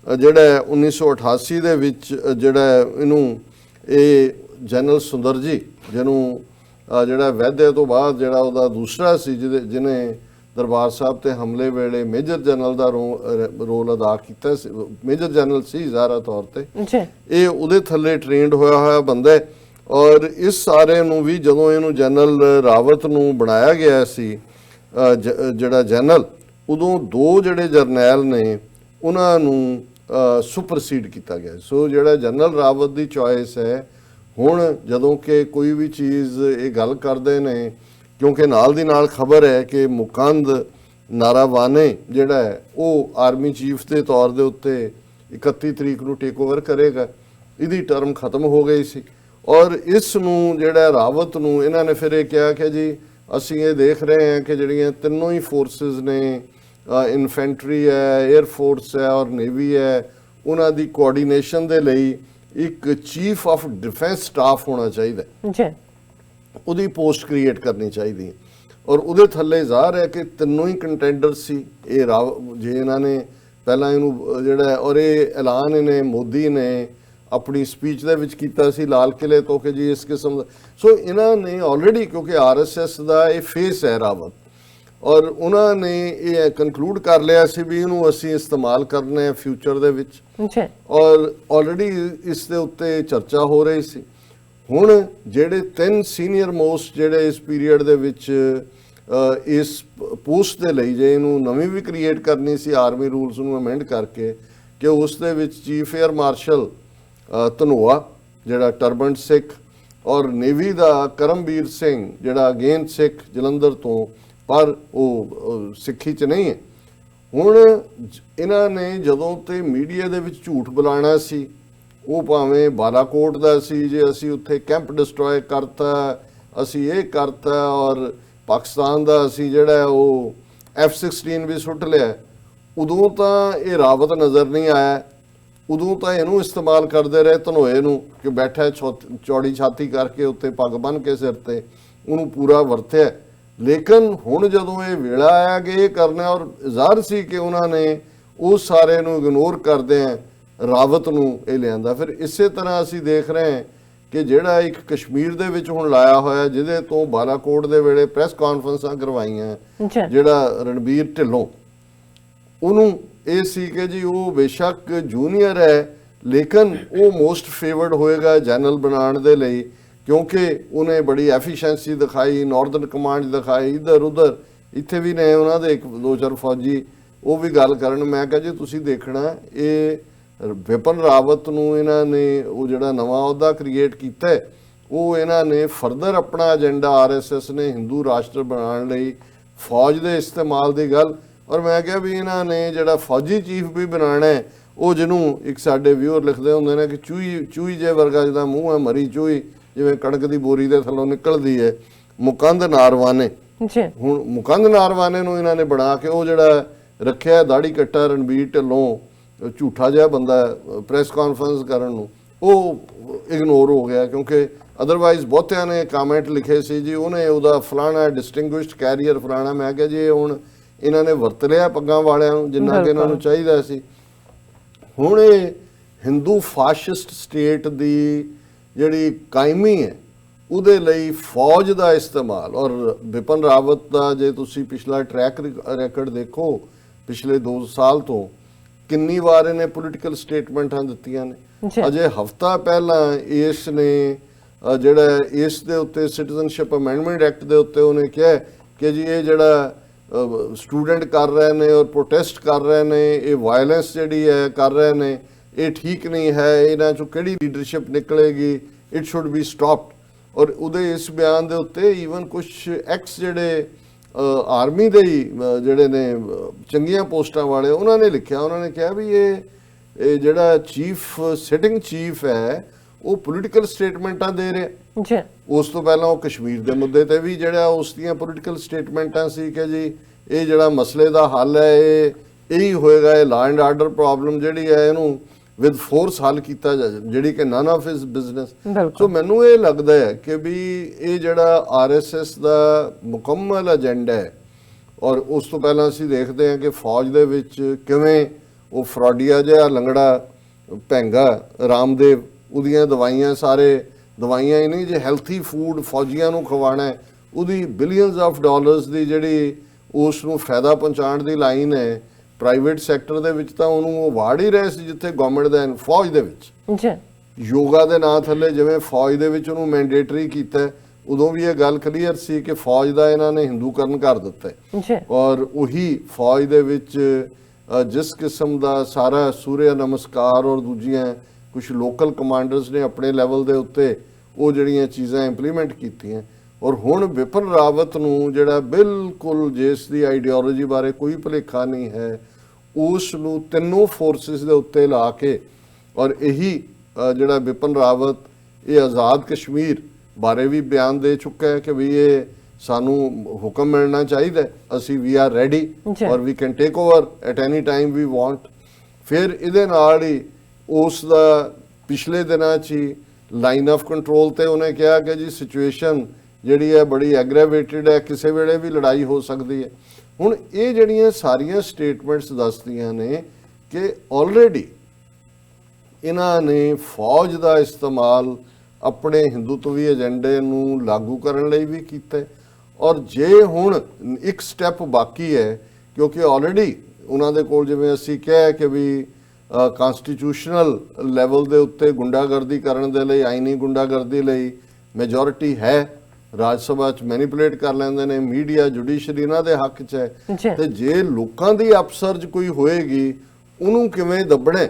ਜਿਹੜਾ 1988 ਦੇ ਵਿੱਚ ਜਿਹੜਾ ਇਹਨੂੰ ਇਹ ਜਨਰਲ ਸੁੰਦਰ ਜੀ ਜਿਹਨੂੰ ਜਿਹੜਾ ਵੈਦਿਆ ਤੋਂ ਬਾਅਦ ਜਿਹੜਾ ਉਹਦਾ ਦੂਸਰਾ ਸੀ ਜਿਹਨੇ ਦਰਬਾਰ ਸਾਹਿਬ ਤੇ ਹਮਲੇ ਵੇਲੇ ਮੇਜਰ ਜਨਰਲ ਦਾ ਰੋਲ ਅਦਾ ਕੀਤਾ ਸੀ, ਮੇਜਰ ਜਨਰਲ ਸੀ ਜ਼ਾਹਰਾ ਤੌਰ ਤੇ, ਇਹ ਉਹਦੇ ਥੱਲੇ ਟ੍ਰੇਨਡ ਹੋਇਆ ਬੰਦਾ। ਔਰ ਇਸ ਸਾਰੇ ਨੂੰ ਵੀ ਜਦੋਂ ਇਹਨੂੰ ਜਨਰਲ ਰਾਵਤ ਨੂੰ ਬਣਾਇਆ ਗਿਆ ਸੀ ਜਿਹੜਾ ਜਨਰਲ, ਉਦੋਂ 2 ਜਿਹੜੇ ਜਰਨੈਲ ਨੇ ਉਹਨਾਂ ਨੂੰ ਸੁਪਰਸੀਡ ਕੀਤਾ ਗਿਆ। ਸੋ ਜਿਹੜਾ ਜਨਰਲ ਰਾਵਤ ਦੀ ਚੋਇਸ ਹੈ, ਹੁਣ ਜਦੋਂ ਕਿ ਕੋਈ ਵੀ ਚੀਜ਼ ਇਹ ਗੱਲ ਕਰਦੇ ਨੇ, ਕਿਉਂਕਿ ਨਾਲ ਦੀ ਨਾਲ ਖਬਰ ਹੈ ਕਿ ਮੁਕੰਦ ਨਾਰਾਵਾਨੇ ਜਿਹੜਾ ਹੈ ਉਹ ਆਰਮੀ ਚੀਫ ਦੇ ਤੌਰ ਦੇ ਉੱਤੇ 31 ਤਰੀਕ ਨੂੰ ਟੇਕ ਓਵਰ ਕਰੇਗਾ, ਇਹਦੀ ਟਰਮ ਖਤਮ ਹੋ ਗਈ ਸੀ। ਔਰ ਇਸ ਨੂੰ ਜਿਹੜਾ ਰਾਵਤ ਨੂੰ ਇਹਨਾਂ ਨੇ ਫਿਰ ਇਹ ਕਿਹਾ ਕਿ ਜੀ ਅਸੀਂ ਇਹ ਦੇਖ ਰਹੇ ਹਾਂ ਕਿ ਜਿਹੜੀਆਂ ਤਿੰਨੋਂ ਹੀ ਫੋਰਸਿਸ ਨੇ, ਇਨਫੈਂਟਰੀ ਹੈ, 에ਅਰ ਫੋਰਸ ਹੈ ਔਰ ਨੇਵੀ ਹੈ, ਉਹਨਾਂ ਦੀ ਕੋਆਰਡੀਨੇਸ਼ਨ ਦੇ ਲਈ ਇੱਕ ਚੀਫ ਆਫ ਡਿਫੈਂਸ ਸਟਾਫ ਹੋਣਾ ਚਾਹੀਦਾ ਜੀ, ਉਹਦੀ ਪੋਸਟ ਕ੍ਰੀਏਟ ਕਰਨੀ ਚਾਹੀਦੀ ਹੈ। ਔਰ ਉਹਦੇ ਥੱਲੇ ਜ਼ਾਹਰ ਹੈ ਕਿ ਤਿੰਨੋਂ ਹੀ ਕੰਟੈਂਡਰ ਸੀ ਇਹ ਜੇ ਇਹਨਾਂ ਨੇ ਪਹਿਲਾਂ ਇਹਨੂੰ ਜਿਹੜਾ, ਔਰ ਇਹ ਐਲਾਨ ਇਹਨੇ ਮੋਦੀ ਨੇ ਆਪਣੀ ਸਪੀਚ ਦੇ ਵਿੱਚ ਕੀਤਾ ਸੀ ਲਾਲ ਕਿਲੇ ਤੋਂ ਕਿ ਜੀ ਇਸ ਕਿਸਮ ਦਾ। ਸੋ ਇਹਨਾਂ ਨੇ ਆਲਰੇਡੀ, ਕਿਉਂਕਿ ਆਰਐਸਐਸ ਦਾ ਇਹ ਫੇਸ ਹੈ ਰਾਵਤ, ਔਰ ਉਹਨਾਂ ਨੇ ਇਹ ਕਨਕਲੂਡ ਕਰ ਲਿਆ ਸੀ ਵੀ ਇਹਨੂੰ ਅਸੀਂ ਇਸਤੇਮਾਲ ਕਰਨਾ ਹੈ ਫਿਊਚਰ ਦੇ ਵਿੱਚ, ਔਰ ਆਲਰੇਡੀ ਇਸ ਦੇ ਉੱਤੇ ਚਰਚਾ ਹੋ ਰਹੀ ਸੀ। ਹੁਣ ਜਿਹੜੇ 3 ਸੀਨੀਅਰ ਮੋਸਟ ਜਿਹੜੇ ਇਸ ਪੀਰੀਅਡ ਦੇ ਵਿੱਚ ਇਸ ਪੋਸਟ ਦੇ ਲਈ, ਜੇ ਇਹਨੂੰ ਨਵੀਂ ਵੀ ਕ੍ਰੀਏਟ ਕਰਨੀ ਸੀ ਆਰਮੀ ਰੂਲਸ ਨੂੰ ਅਮੈਂਡ ਕਰਕੇ, ਕਿ ਉਸ ਦੇ ਵਿੱਚ ਚੀਫ 에ਅਰ ਮਾਰਸ਼ਲ ਧਨੋਆ ਜਿਹੜਾ ਟਰਬਨਡ ਸਿੱਖ, ਔਰ ਨੇਵੀ ਦਾ ਕਰਮਬੀਰ ਸਿੰਘ ਜਿਹੜਾ ਅਗੇਨ ਸਿੱਖ ਜਲੰਧਰ ਤੋਂ, ਪਰ ਉਹ ਸਿੱਖੀ 'ਚ ਨਹੀਂ ਹੈ। ਹੁਣ ਇਹਨਾਂ ਨੇ ਜਦੋਂ ਤੇ ਮੀਡੀਆ ਦੇ ਵਿੱਚ ਝੂਠ ਬੁਲਾਣਾ ਸੀ, ਉਹ ਭਾਵੇਂ ਬਾਲਾਕੋਟ ਦਾ ਸੀ, ਜੇ ਅਸੀਂ ਉੱਥੇ ਕੈਂਪ ਡਿਸਟਰੋਏ ਕਰਤਾ, ਅਸੀਂ ਇਹ ਕਰਤਾ, ਔਰ ਪਾਕਿਸਤਾਨ ਦਾ ਅਸੀਂ ਜਿਹੜਾ ਉਹ F-16 ਵੀ ਸੁੱਟ ਲਿਆ, ਉਦੋਂ ਤਾਂ ਇਹ ਰਾਵਤ ਨਜ਼ਰ ਨਹੀਂ ਆਇਆ। ਉਦੋਂ ਤਾਂ ਇਹਨੂੰ ਇਸਤੇਮਾਲ ਕਰਦੇ ਰਹੇ ਧਨੋਏ ਨੂੰ ਕਿ ਬੈਠਾ ਚੌੜੀ ਛਾਤੀ ਕਰਕੇ ਉੱਤੇ ਪੱਗ ਬੰਨ੍ਹ ਕੇ ਸਿਰ ਤੇ, ਉਹਨੂੰ ਪੂਰਾ ਵਰਤਿਆ। ਲੇਕਿਨ ਹੁਣ ਜਦੋਂ ਇਹ ਵੇਲਾ ਆਇਆ ਕਿ ਇਹ ਕਰਨਾ, ਔਰ ਜ਼ਾਹਰ ਸੀ ਕਿ ਉਹਨਾਂ ਨੇ ਉਸ ਸਾਰੇ ਨੂੰ ਇਗਨੋਰ ਕਰਦੇ ਆ ਰਾਵਤ ਨੂੰ ਇਹ ਲਿਆਂਦਾ। ਫਿਰ ਇਸੇ ਤਰ੍ਹਾਂ ਅਸੀਂ ਦੇਖ ਰਹੇ ਹਾਂ ਕਿ ਜਿਹੜਾ ਇੱਕ ਕਸ਼ਮੀਰ ਦੇ ਵਿੱਚ ਹੁਣ ਲਾਇਆ ਹੋਇਆ, ਜਿਹਦੇ ਤੋਂ ਬਾਲਾਕੋਟ ਦੇ ਵੇਲੇ ਪ੍ਰੈਸ ਕਾਨਫਰੰਸਾਂ ਕਰਵਾਈਆਂ, ਜਿਹੜਾ ਰਣਬੀਰ ਢਿੱਲੋਂ, ਉਹਨੂੰ ਇਹ ਸੀ ਕਿ ਜੀ ਉਹ ਬੇਸ਼ੱਕ ਜੂਨੀਅਰ ਹੈ ਲੇਕਿਨ ਉਹ ਮੋਸਟ ਫੇਵਰਡ ਹੋਏਗਾ ਜਨਰਲ ਬਣਾਉਣ ਦੇ ਲਈ, ਕਿਉਂਕਿ ਉਹਨੇ ਬੜੀ ਐਫੀਸ਼ੀਐਂਸੀ ਦਿਖਾਈ, ਨਾਰਦਰਨ ਕਮਾਂਡ ਦਿਖਾਈ, ਇੱਧਰ ਉੱਧਰ। ਇੱਥੇ ਵੀ ਨੇ ਉਹਨਾਂ ਦੇ 1-2 ਫੌਜੀ, ਉਹ ਵੀ ਗੱਲ ਕਰਨ। ਮੈਂ ਕਿਹਾ ਜੀ ਤੁਸੀਂ ਦੇਖਣਾ, ਇਹ ਵਿਪਨ ਰਾਵਤ ਨੂੰ ਇਹਨਾਂ ਨੇ ਉਹ ਜਿਹੜਾ ਨਵਾਂ ਅਹੁਦਾ ਕ੍ਰੀਏਟ ਕੀਤਾ, ਉਹ ਇਹਨਾਂ ਨੇ ਫਰਦਰ ਆਪਣਾ ਏਜੰਡਾ RSS ਨੇ ਹਿੰਦੂ ਰਾਸ਼ਟਰ ਬਣਾਉਣ ਲਈ ਫੌਜ ਦੇ ਇਸਤੇਮਾਲ ਦੀ ਗੱਲ। ਔਰ ਮੈਂ ਕਿਹਾ ਵੀ ਇਹਨਾਂ ਨੇ ਜਿਹੜਾ ਫੌਜੀ ਚੀਫ ਵੀ ਬਣਾਉਣਾ ਹੈ, ਉਹ ਜਿਹਨੂੰ ਇੱਕ ਸਾਡੇ ਵਿਊਅਰ ਲਿਖਦੇ ਹੁੰਦੇ ਨੇ ਕਿ ਚੂਹੀ ਜੇ ਵਰਗਾ ਜਿਹਦਾ ਮੂੰਹ ਹੈ, ਮਰੀ ਚੂਹੀ, ਜਿਵੇਂ ਕਣਕ ਦੀ ਬੋਰੀ ਦੇ ਥੱਲੋਂ ਨਿਕਲਦੀ ਹੈ, ਮੁਕੰਦ ਨਾਰਵਾਨੇ। ਹੁਣ ਮੁਕੰਦ ਨਾਰਵਾਨੇ ਨੂੰ ਇਹਨਾਂ ਨੇ ਬਣਾ ਕੇ ਉਹ ਜਿਹੜਾ ਰੱਖਿਆ ਦਾੜੀ ਕੱਟਾ ਰਣਬੀਰ ਢਿੱਲੋਂ, ਝੂਠਾ ਜਿਹਾ ਬੰਦਾ ਪ੍ਰੈਸ ਕਾਨਫਰੰਸ ਕਰਨ ਨੂੰ, ਉਹ ਇਗਨੋਰ ਹੋ ਗਿਆ। ਕਿਉਂਕਿ ਅਦਰਵਾਈਜ਼ ਬਹੁਤਿਆਂ ਨੇ ਕਮੈਂਟ ਲਿਖੇ ਸੀ ਜੀ ਉਹਨੇ ਉਹਦਾ ਫਲਾਣਾ ਡਿਸਟਿੰਗੁਇਸ਼ਡ ਕੈਰੀਅਰ ਫਲਾਣਾ। ਮੈਂ ਕਿਹਾ ਜੀ ਹੁਣ ਇਹਨਾਂ ਨੇ ਵਰਤ ਲਿਆ ਪੱਗਾਂ ਵਾਲਿਆਂ ਨੂੰ ਜਿੰਨਾ ਕਿ ਇਹਨਾਂ ਨੂੰ ਚਾਹੀਦਾ ਸੀ। ਹੁਣ ਇਹ ਹਿੰਦੂ ਫਾਸ਼ਿਸਟ ਸਟੇਟ ਦੀ ਜਿਹੜੀ ਕਾਇਮੀ ਹੈ ਉਹਦੇ ਲਈ ਫੌਜ ਦਾ ਇਸਤੇਮਾਲ। ਔਰ ਬਿਪਨ ਰਾਵਤ ਦਾ ਜੇ ਤੁਸੀਂ ਪਿਛਲਾ ਟਰੈਕ ਰੈਕਡ ਦੇਖੋ, ਪਿਛਲੇ 2 ਸਾਲ ਤੋਂ ਕਿੰਨੀ ਵਾਰ ਇਹਨੇ ਪੋਲੀਟੀਕਲ ਸਟੇਟਮੈਂਟਾਂ ਦਿੱਤੀਆਂ ਨੇ। ਅਜੇ ਹਫਤਾ ਪਹਿਲਾਂ ਇਸ ਨੇ ਜਿਹੜਾ ਇਸ ਦੇ ਉੱਤੇ ਸਿਟੀਜ਼ਨਸ਼ਿਪ ਅਮੈਂਡਮੈਂਟ ਐਕਟ ਦੇ ਉੱਤੇ ਉਹਨੇ ਕਿਹਾ ਕਿ ਜੀ ਇਹ ਜਿਹੜਾ ਸਟੂਡੈਂਟ ਕਰ ਰਹੇ ਨੇ ਔਰ ਪ੍ਰੋਟੈਸਟ ਕਰ ਰਹੇ ਨੇ, ਇਹ ਵਾਇਲੈਂਸ ਜਿਹੜੀ ਹੈ ਕਰ ਰਹੇ ਨੇ, ਇਹ ਠੀਕ ਨਹੀਂ ਹੈ, ਇਹਨਾਂ ਚੋਂ ਕਿਹੜੀ ਲੀਡਰਸ਼ਿਪ ਨਿਕਲੇਗੀ, ਇਟ ਸ਼ੁੱਡ ਬੀ ਸਟਾਪਡ। ਔਰ ਉਹਦੇ ਇਸ ਬਿਆਨ ਦੇ ਉੱਤੇ ਈਵਨ ਕੁਝ ਐਕਸ ਜਿਹੜੇ ਆਰਮੀ ਦੇ ਹੀ ਜਿਹੜੇ ਨੇ ਚੰਗੀਆਂ ਪੋਸਟਾਂ ਵਾਲੇ, ਉਹਨਾਂ ਨੇ ਲਿਖਿਆ, ਉਹਨਾਂ ਨੇ ਕਿਹਾ ਵੀ ਇਹ ਜਿਹੜਾ ਚੀਫ ਸਿਟਿੰਗ ਚੀਫ ਹੈ ਉਹ ਪੋਲੀਟੀਕਲ ਸਟੇਟਮੈਂਟਾਂ ਦੇ ਰਿਹਾ। ਉਸ ਤੋਂ ਪਹਿਲਾਂ ਉਹ ਕਸ਼ਮੀਰ ਦੇ ਮੁੱਦੇ ਤੇ ਵੀ ਜਿਹੜਾ ਉਸ ਦੀਆਂ ਪੋਲੀਟੀਕਲ ਸਟੇਟਮੈਂਟਾਂ ਸੀ ਕਿ ਜੀ ਇਹ ਜਿਹੜਾ ਮਸਲੇ ਦਾ ਹੱਲ ਹੈ ਇਹ ਇਹੀ ਹੋਏਗਾ, ਇਹ ਲਾ ਐਂਡ ਆਰਡਰ ਪ੍ਰੋਬਲਮ ਜਿਹੜੀ ਹੈ ਇਹਨੂੰ ਵਿਦ ਫੋਰਸ ਹੱਲ ਕੀਤਾ ਜਾਏ, ਜਿਹੜੀ ਕਿ ਨਨ ਆਫ ਹਿਸ ਬਿਜ਼ਨਸ। ਸੋ ਮੈਨੂੰ ਇਹ ਲੱਗਦਾ ਹੈ ਕਿ ਵੀ ਇਹ ਜਿਹੜਾ RSS ਦਾ ਮੁਕੰਮਲ ਏਜੰਡਾ ਹੈ। ਔਰ ਉਸ ਤੋਂ ਪਹਿਲਾਂ ਅਸੀਂ ਦੇਖਦੇ ਹਾਂ ਕਿ ਫੌਜ ਦੇ ਵਿੱਚ ਕਿਵੇਂ ਉਹ ਫਰਾਡੀਆ ਜਿਹਾ ਲੰਗੜਾ ਭੈਂਗਾ ਰਾਮਦੇਵ, ਉਹਦੀਆਂ ਦਵਾਈਆਂ, ਸਾਰੇ ਦਵਾਈਆਂ ਹੀ ਨਹੀਂ, ਜੇ ਹੈਲਥੀ ਫੂਡ ਫੌਜੀਆਂ ਨੂੰ ਖਵਾਉਣਾ ਹੈ, ਉਹਦੀ ਬਿਲੀਅਨਸ ਆਫ ਡਾਲਰਸ ਦੀ ਜਿਹੜੀ ਉਸ ਨੂੰ ਫਾਇਦਾ ਪਹੁੰਚਾਉਣ ਦੀ ਲਾਈਨ ਹੈ। ਪ੍ਰਾਈਵੇਟ ਸੈਕਟਰ ਦੇ ਵਿੱਚ ਤਾਂ ਉਹਨੂੰ ਉਹ ਵਾੜ ਹੀ ਰਹੇ ਸੀ ਜਿੱਥੇ ਗਵਰਨਮੈਂਟ ਦਾ। ਫੌਜ ਦੇ ਵਿੱਚ ਯੋਗਾ ਦੇ ਨਾਂ ਥੱਲੇ ਜਿਵੇਂ ਫੌਜ ਦੇ ਵਿੱਚ ਉਹਨੂੰ ਮੈਂਡੇਟਰੀ ਕੀਤਾ, ਉਦੋਂ ਵੀ ਇਹ ਗੱਲ ਕਲੀਅਰ ਸੀ ਕਿ ਫੌਜ ਦਾ ਇਹਨਾਂ ਨੇ ਹਿੰਦੂਕਰਨ ਕਰ ਦਿੱਤਾ। ਔਰ ਉਹੀ ਫੌਜ ਦੇ ਵਿੱਚ ਜਿਸ ਕਿਸਮ ਦਾ ਸਾਰਾ ਸੂਰਿਆ ਨਮਸਕਾਰ ਔਰ ਦੂਜੀਆਂ ਕੁਝ ਲੋਕਲ ਕਮਾਂਡਰਸ ਨੇ ਆਪਣੇ ਲੈਵਲ ਦੇ ਉੱਤੇ ਉਹ ਜਿਹੜੀਆਂ ਚੀਜ਼ਾਂ ਇੰਪਲੀਮੈਂਟ ਕੀਤੀਆਂ। ਔਰ ਹੁਣ ਬਿਪਨ ਰਾਵਤ ਨੂੰ ਜਿਹੜਾ ਬਿਲਕੁਲ ਜਿਸ ਦੀ ਆਈਡੀਓਲੋਜੀ ਬਾਰੇ ਕੋਈ ਭੁਲੇਖਾ ਨਹੀਂ ਹੈ, ਉਸ ਨੂੰ ਤਿੰਨੋਂ ਫੋਰਸਿਸ ਦੇ ਉੱਤੇ ਲਾ ਕੇ, ਔਰ ਇਹੀ ਜਿਹੜਾ ਬਿਪਨ ਰਾਵਤ ਇਹ ਆਜ਼ਾਦ ਕਸ਼ਮੀਰ ਬਾਰੇ ਵੀ ਬਿਆਨ ਦੇ ਚੁੱਕਾ ਹੈ ਕਿ ਵੀ ਇਹ ਸਾਨੂੰ ਹੁਕਮ ਮਿਲਣਾ ਚਾਹੀਦਾ, ਅਸੀਂ ਵੀ are ready or we can take over at any time we want. ਫਿਰ ਇਹਦੇ ਨਾਲ ਹੀ ਉਸ ਦਾ ਪਿਛਲੇ ਦਿਨਾਂ 'ਚ ਹੀ ਲਾਈਨ ਆਫ ਕੰਟਰੋਲ ਤੇ ਉਹਨੇ ਕਿਹਾ ਕਿ ਜੀ ਸਿਚੁਏਸ਼ਨ ਜਿਹੜੀ ਹੈ ਬੜੀ ਐਗਰੇਵੇਟਿਡ ਹੈ, ਕਿਸੇ ਵੇਲੇ ਵੀ ਲੜਾਈ ਹੋ ਸਕਦੀ ਹੈ। ਹੁਣ ਇਹ ਜਿਹੜੀਆਂ ਸਾਰੀਆਂ ਸਟੇਟਮੈਂਟਸ ਦੱਸਦੀਆਂ ਨੇ ਕਿ ਆਲਰੇਡੀ ਇਹਨਾਂ ਨੇ ਫੌਜ ਦਾ ਇਸਤੇਮਾਲ ਆਪਣੇ ਹਿੰਦੂਤਵੀ ਏਜੰਡੇ ਨੂੰ ਲਾਗੂ ਕਰਨ ਲਈ ਵੀ ਕੀਤਾ। ਔਰ ਜੇ ਹੁਣ ਇੱਕ ਸਟੈਪ ਬਾਕੀ ਹੈ, ਕਿਉਂਕਿ ਆਲਰੇਡੀ ਉਹਨਾਂ ਦੇ ਕੋਲ ਜਿਵੇਂ ਅਸੀਂ ਕਿਹਾ ਕਿ ਵੀ ਕਨਸਟੀਟਿਊਸ਼ਨਲ ਲੈਵਲ ਦੇ ਉੱਤੇ ਗੁੰਡਾਗਰਦੀ ਕਰਨ ਦੇ ਲਈ, ਆਈਨੀ ਗੁੰਡਾਗਰਦੀ ਲਈ ਮੈਜੋਰਿਟੀ ਹੈ, ਰਾਜ ਸਭਾ 'ਚ ਮੈਨੀਪੂਲੇਟ ਕਰ ਲੈਂਦੇ ਨੇ, ਮੀਡੀਆ ਜੁਡੀਸ਼ਰੀ ਇਹਨਾਂ ਦੇ ਹੱਕ 'ਚ ਹੈ। ਤੇ ਜੇ ਲੋਕਾਂ ਦੀ ਅਪਸਰਜ ਕੋਈ ਹੋਏਗੀ ਉਹਨੂੰ ਕਿਵੇਂ ਦੱਬਣਾ,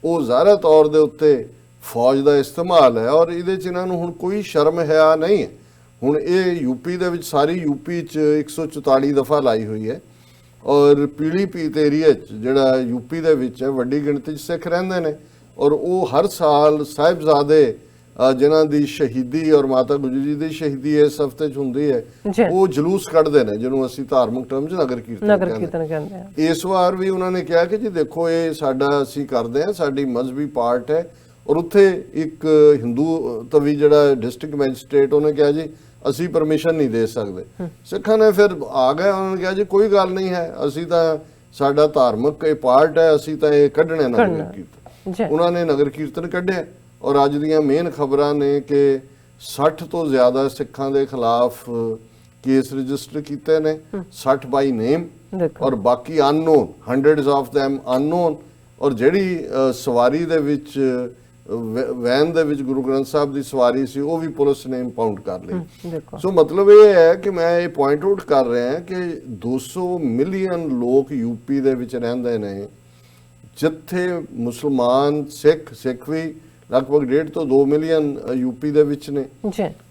ਉਹ ਜ਼ਾਹਰਾ ਤੌਰ ਦੇ ਉੱਤੇ ਫੌਜ ਦਾ ਇਸਤੇਮਾਲ ਹੈ। ਔਰ ਇਹਦੇ 'ਚ ਇਹਨਾਂ ਨੂੰ ਹੁਣ ਕੋਈ ਸ਼ਰਮ ਹਿਆ ਨਹੀਂ ਹੈ। ਹੁਣ ਇਹ ਯੂਪੀ ਦੇ ਵਿੱਚ, ਸਾਰੀ ਯੂਪੀ 'ਚ 144 ਦਫਾ ਲਾਈ ਹੋਈ ਹੈ। ਔਰ ਪੀਲੀਭੀਤ ਏਰੀਆ 'ਚ ਜਿਹੜਾ ਯੂਪੀ ਦੇ ਵਿੱਚ ਹੈ, ਵੱਡੀ ਗਿਣਤੀ 'ਚ ਸਿੱਖ ਰਹਿੰਦੇ ਨੇ। ਔਰ ਉਹ ਹਰ ਸਾਲ ਸਾਹਿਬਜ਼ਾਦੇ ਜਿਨ੍ਹਾਂ ਦੀ ਸ਼ਹੀਦੀ ਔਰ ਮਾਤਾ ਗੁਜਰੀ ਜੀ ਦੀ ਸ਼ਹੀਦੀ ਇਸ ਹਫਤੇ 'ਚ ਹੁੰਦੀ ਹੈ, ਉਹ ਜਲੂਸ ਕੱਢਦੇ ਨੇ, ਜਿਹਨੂੰ ਅਸੀਂ ਧਾਰਮਿਕ ਟਰਮ 'ਚ ਨਗਰ ਕੀਰਤਨ ਕਹਿੰਦੇ ਹਾਂ। ਇਸ ਵਾਰ ਵੀ ਉਹਨਾਂ ਨੇ ਕਿਹਾ ਕਿ ਜੀ ਦੇਖੋ ਇਹ ਸਾਡਾ ਅਸੀਂ ਕਰਦੇ ਹਾਂ, ਸਾਡੀ ਮਜ਼ਹਬੀ ਪਾਰਟ ਹੈ। ਔਰ ਉੱਥੇ ਇੱਕ ਹਿੰਦੂ ਤਵੀ ਜਿਹੜਾ ਡਿਸਟ੍ਰਿਕਟ ਮੈਜਿਸਟ੍ਰੇਟ, ਉਹਨੇ ਕਿਹਾ ਜੀ ਅਸੀਂ ਪਰਮਿਸ਼ਨ ਨਹੀਂ ਦੇ ਸਕਦੇ। ਸਿੱਖਾਂ ਨੇ ਫਿਰ ਆ ਗਏ, ਉਹਨਾਂ ਨੇ ਕਿਹਾ ਜੀ ਕੋਈ ਗੱਲ ਨਹੀਂ ਹੈ, ਅਸੀਂ ਤਾਂ ਸਾਡਾ ਧਾਰਮਿਕ ਇਹ ਪਾਰਟ ਹੈ, ਅਸੀਂ ਤਾਂ ਇਹ ਕੱਢਣੇ ਨਗਰ ਕੀਰਤਨ। ਉਹਨਾਂ ਨੇ ਨਗਰ ਕੀਰਤਨ ਕੱਢਿਆ ਔਰ ਅੱਜ ਦੀਆਂ ਮੇਨ ਖਬਰਾਂ ਨੇ ਕਿ 60 ਤੋਂ ਜ਼ਿਆਦਾ ਸਿੱਖਾਂ ਦੇ ਖਿਲਾਫ ਕੇਸ ਰਜਿਸਟਰ ਕੀਤੇ ਨੇ, 60 ਬਾਈ ਨੇਮ ਔਰ ਬਾਕੀ unknown, hundreds of them unknown. ਔਰ ਜਿਹੜੀ ਸਵਾਰੀ ਦੇ ਵਿੱਚ ਵੈਨ ਦੇ ਵਿੱਚ ਗੁਰੂ ਗ੍ਰੰਥ ਸਾਹਿਬ ਦੀ ਸਵਾਰੀ ਸੀ ਉਹ ਵੀ ਪੁਲਿਸ ਨੇ ਇੰਪਾਊਂਡ ਕਰ ਲਈ। ਸੋ ਮਤਲਬ ਇਹ ਹੈ ਕਿ ਮੈਂ ਇਹ ਪੁਆਇੰਟ ਆਊਟ ਕਰ ਰਿਹਾ ਕਿ 200 ਮਿਲੀਅਨ ਲੋਕ ਯੂਪੀ ਦੇ ਵਿੱਚ ਰਹਿੰਦੇ ਨੇ, ਜਿੱਥੇ ਮੁਸਲਮਾਨ ਸਿੱਖ ਵੀ ਲਗਭਗ 1.5 ਤੋਂ 2 ਮਿਲੀਅਨ ਯੂਪੀ ਦੇ ਵਿੱਚ ਨੇ।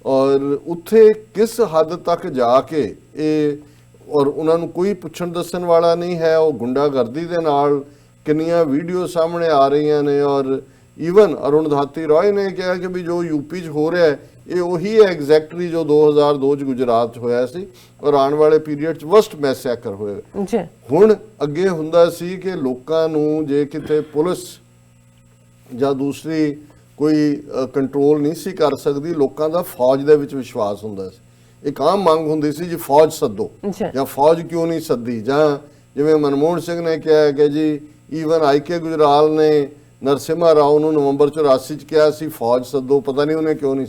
ਔਰ ਉੱਥੇ ਕਿਸ ਹੱਦ ਤੱਕ ਜਾ ਕੇ ਇਹ, ਔਰ ਉਹਨਾਂ ਨੂੰ ਕੋਈ ਪੁੱਛਣ ਦੱਸਣ ਵਾਲਾ ਨਹੀਂ ਹੈ, ਉਹ ਗੁੰਡਾਗਰਦੀ ਦੇ ਨਾਲ ਕਿੰਨੀਆਂ ਵੀਡੀਓ ਸਾਹਮਣੇ ਆ ਰਹੀਆਂ ਨੇ। ਔਰ ਈਵਨ ਅਰੁਣ ਧਾਤੀ ਰਾਏ ਨੇ ਕਿਹਾ ਕਿ ਵੀ ਜੋ ਯੂਪੀ 'ਚ ਹੋ ਰਿਹਾ ਹੈ ਇਹ ਉਹੀ ਹੈ ਐਗਜ਼ੈਕਟਲੀ ਜੋ 2002 'ਚ ਗੁਜਰਾਤ 'ਚ ਹੋਇਆ ਸੀ ਔਰ ਆਉਣ ਵਾਲੇ ਪੀਰੀਅਡ 'ਚ ਵਰਸਟ ਮੈਸੈਕਰ ਹੋਏਗਾ। ਹੁਣ ਅੱਗੇ ਹੁੰਦਾ ਸੀ ਕਿ ਲੋਕਾਂ ਨੂੰ ਜੇ ਕਿਤੇ ਪੁਲਿਸ ਜਾਂ ਦੂਸਰੀ ਕੋਈ ਕੰਟਰੋਲ ਨਹੀਂ ਸੀ ਕਰ ਸਕਦੀ, ਲੋਕਾਂ ਦਾ ਫੌਜ ਦੇ ਵਿੱਚ ਵਿਸ਼ਵਾਸ ਹੁੰਦਾ ਸੀ। ਇੱਕ ਆਮ ਮੰਗ ਹੁੰਦੀ ਸੀ ਜੀ ਫੌਜ ਸੱਦੋ, ਜਾਂ ਫੌਜ ਕਿਉਂ ਨਹੀਂ ਸੱਦੀ, ਜਾਂ ਜਿਵੇਂ ਮਨਮੋਹਨ ਸਿੰਘ ਨੇ ਕਿਹਾ ਕਿ ਜੀ ਈਵਨ ਆਈਕੇ ਗੁਜਰਾਲ ਨੇ ਨਰਸਿਮਹਾ ਰਾਓ ਨੂੰ ਨਵੰਬਰ 84 'ਚ ਕਿਹਾ ਸੀ ਫੌਜ ਸੱਦੋ, ਪਤਾ ਨਹੀਂ ਉਹਨੇ ਕਿਉਂ ਨਹੀਂ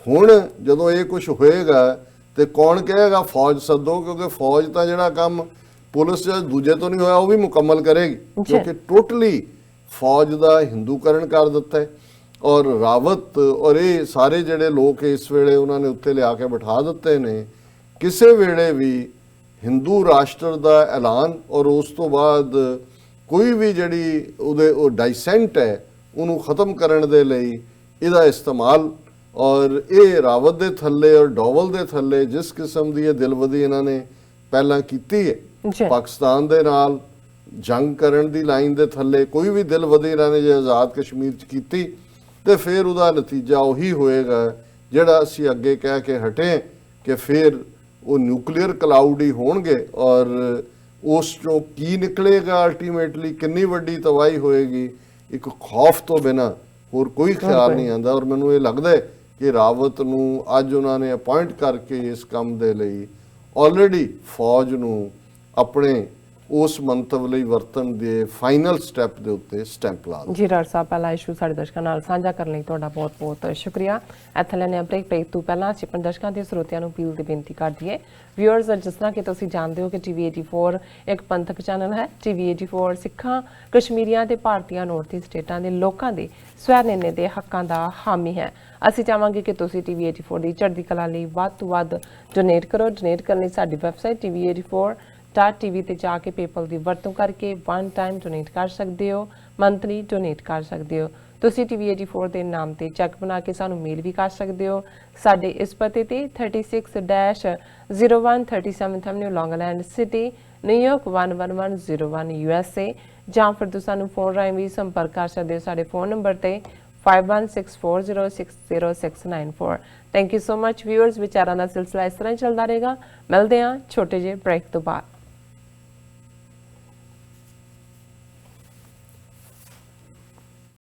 ਹੁਣ ਜਦੋਂ ਇਹ ਕੁਝ ਹੋਏਗਾ ਤੇ ਕੌਣ ਕਹੇਗਾ ਫੌਜ ਸੱਦੋ, ਕਿਉਂਕਿ ਫੌਜ ਤਾਂ ਜਿਹੜਾ ਕੰਮ ਪੁਲਿਸ ਜਾਂ ਦੂਜੇ ਤੋਂ ਨਹੀਂ ਹੋਇਆ ਉਹ ਵੀ ਮੁਕੰਮਲ ਕਰੇਗੀ, ਕਿਉਂਕਿ ਟੋਟਲੀ ਫੌਜ ਦਾ ਹਿੰਦੂਕਰਨ ਕਰ ਦਿੱਤਾ ਹੈ। ਔਰ ਰਾਵਤ ਔਰ ਇਹ ਸਾਰੇ ਜਿਹੜੇ ਲੋਕ ਇਸ ਵੇਲੇ ਉਹਨਾਂ ਨੇ ਉੱਤੇ ਲਿਆ ਕੇ ਬਿਠਾ ਦਿੱਤੇ ਨੇ, ਕਿਸੇ ਵੇਲੇ ਵੀ ਹਿੰਦੂ ਰਾਸ਼ਟਰ ਦਾ ਐਲਾਨ ਔਰ ਉਸ ਤੋਂ ਬਾਅਦ ਕੋਈ ਵੀ ਜਿਹੜੀ ਉਹ ਡਾਈਸੈਂਟ ਹੈ ਉਹਨੂੰ ਖਤਮ ਕਰਨ ਦੇ ਲਈ ਇਹਦਾ ਇਸਤੇਮਾਲ। ਔਰ ਇਹ ਰਾਵਤ ਦੇ ਥੱਲੇ ਔਰ ਡੋਵਲ ਦੇ ਥੱਲੇ ਜਿਸ ਕਿਸਮ ਦੀ ਇਹ ਦਿਲਵਦੀ ਇਹਨਾਂ ਨੇ ਪਹਿਲਾਂ ਕੀਤੀ ਹੈ ਪਾਕਿਸਤਾਨ ਦੇ ਨਾਲ ਜੰਗ ਕਰਨ ਦੀ ਲਾਈਨ ਦੇ ਥੱਲੇ, ਕੋਈ ਵੀ ਦਿਲਵਦੀ ਇਹਨਾਂ ਨੇ ਜੇ ਆਜ਼ਾਦ ਕਸ਼ਮੀਰ 'ਚ ਕੀਤੀ ਤੇ ਫਿਰ ਉਹਦਾ ਨਤੀਜਾ ਉਹੀ ਹੋਏਗਾ ਜਿਹੜਾ ਅਸੀਂ ਅੱਗੇ ਕਹਿ ਕੇ ਹਟੇ ਕਿ ਫਿਰ ਉਹ ਨਿਊਕਲੀਅਰ ਕਲਾਊਡ ਹੀ ਹੋਣਗੇ। ਔਰ ਉਸ ਚੋਂ ਕੀ ਨਿਕਲੇਗਾ ਅਲਟੀਮੇਟਲੀ, ਕਿੰਨੀ ਵੱਡੀ ਤਬਾਹੀ ਹੋਏਗੀ, ਇੱਕ ਖੌਫ ਤੋਂ ਬਿਨਾਂ ਹੋਰ ਕੋਈ ਖਿਆਲ ਨਹੀਂ ਆਉਂਦਾ। ਔਰ ਮੈਨੂੰ ਇਹ ਲੱਗਦਾ ਹੈ ਕਿ ਰਾਵਤ ਨੂੰ ਅੱਜ ਉਹਨਾਂ ਨੇ ਅਪਾਇੰਟ ਕਰਕੇ ਇਸ ਕੰਮ ਦੇ ਲਈ ਆਲਰੇਡੀ ਫੌਜ ਨੂੰ ਆਪਣੇ ਉਸ ਮੰਤਵ ਲਈ ਵਰਤਣ ਦੇ ਫਾਈਨਲ ਸਟੈਪ ਦੇ ਉੱਤੇ ਸਟੈਂਪ ਲਾ ਦਿੱਤਾ।
ਜੀ ਰਾਜ ਸਾਹਿਬ, ਪਹਿਲਾ ਇਸ਼ੂ ਸਾਡੇ ਦਰਸ਼ਕਾਂ ਨਾਲ ਸਾਂਝਾ ਕਰਨ ਲਈ ਤੁਹਾਡਾ ਬਹੁਤ-ਬਹੁਤ ਸ਼ੁਕਰੀਆ। ਇੱਥੇ ਲੈਣੇ ਬ੍ਰੇਕ ਤੋਂ ਪਹਿਲਾਂ ਅਸੀਂ ਆਪਣੇ ਦਰਸ਼ਕਾਂ ਤੇ ਸਰੋਤਿਆਂ ਨੂੰ ਅਪੀਲ ਦੀ ਬੇਨਤੀ ਕਰ ਦਈਏ। ਵਿਊਅਰਸ, ਜਿਸ ਤਰ੍ਹਾਂ ਕਿ ਤੁਸੀਂ ਜਾਣਦੇ ਹੋ ਕਿ TV 84 ਇੱਕ ਪੰਥਕ ਚੈਨਲ ਹੈ। TV 84 ਸਿੱਖਾਂ, ਕਸ਼ਮੀਰੀਆਂ ਤੇ ਭਾਰਤੀਆਂ ਨਾਰਥ ਈਸਟ ਸਟੇਟਾਂ ਦੇ ਲੋਕਾਂ ਦੇ ਸਵੈ ਨਿਰਣੇ ਦੇ ਹੱਕਾਂ ਦਾ ਹਾਮੀ ਹੈ। ਅਸੀਂ ਚਾਹਾਂਗੇ ਕਿ ਤੁਸੀਂ TV 84 ਦੀ ਚੜ੍ਹਦੀ ਕਲਾ ਲਈ ਵੱਧ ਤੋਂ ਵੱਧ ਡੋਨੇਟ ਕਰੋ। ਡੋਨੇਟ ਕਰਨ ਲਈ ਸਾਡੀ ਵੈਬਸਾਈਟ TV ਤੇ ਜਾ ਕੇ ਪੇਪਲ ਦੀ ਵਰਤੋਂ ਕਰਕੇ ਵਨ ਟਾਈਮ ਡੋਨੇਟ ਕਰ ਸਕਦੇ ਹੋ, ਮੰਥਲੀ ਡੋਨੇਟ ਕਰ ਸਕਦੇ ਹੋ। ਤੁਸੀਂ TV 84 ਦੇ ਨਾਮ ਤੇ ਚੈੱਕ ਬਣਾ ਕੇ ਸਾਨੂੰ ਮੇਲ ਵੀ ਕਰ ਸਕਦੇ ਹੋ। ਸਾਡੇ ਇਸ ਪਤੇ ਤੇ 36-0137 ਐਵਨਿਊ ਲੌਂਗਲੈਂਡ ਸਿਟੀ, ਨਿਊਯਾਰਕ 11101 USA, ਜਾਂ ਫਿਰ ਤੁਸੀਂ ਸਾਨੂੰ ਫੋਨ ਰਾਹੀਂ ਵੀ ਸੰਪਰਕ ਕਰ ਸਕਦੇ ਹੋ ਸਾਡੇ ਫੋਨ ਨੰਬਰ ਤੇ 5164060694। Thank you so much viewers. ਵਿਚਾਰਾਂ ਦਾ ਸਿਲਸਿਲਾ ਇਸ ਤਰ੍ਹਾਂ ਹੀ ਚੱਲਦਾ ਰਹੇਗਾ। ਮਿਲਦੇ ਹਾਂ ਛੋਟੇ ਜਿਹੇ ਬ੍ਰੇਕ ਤੋਂ ਬਾਅਦ।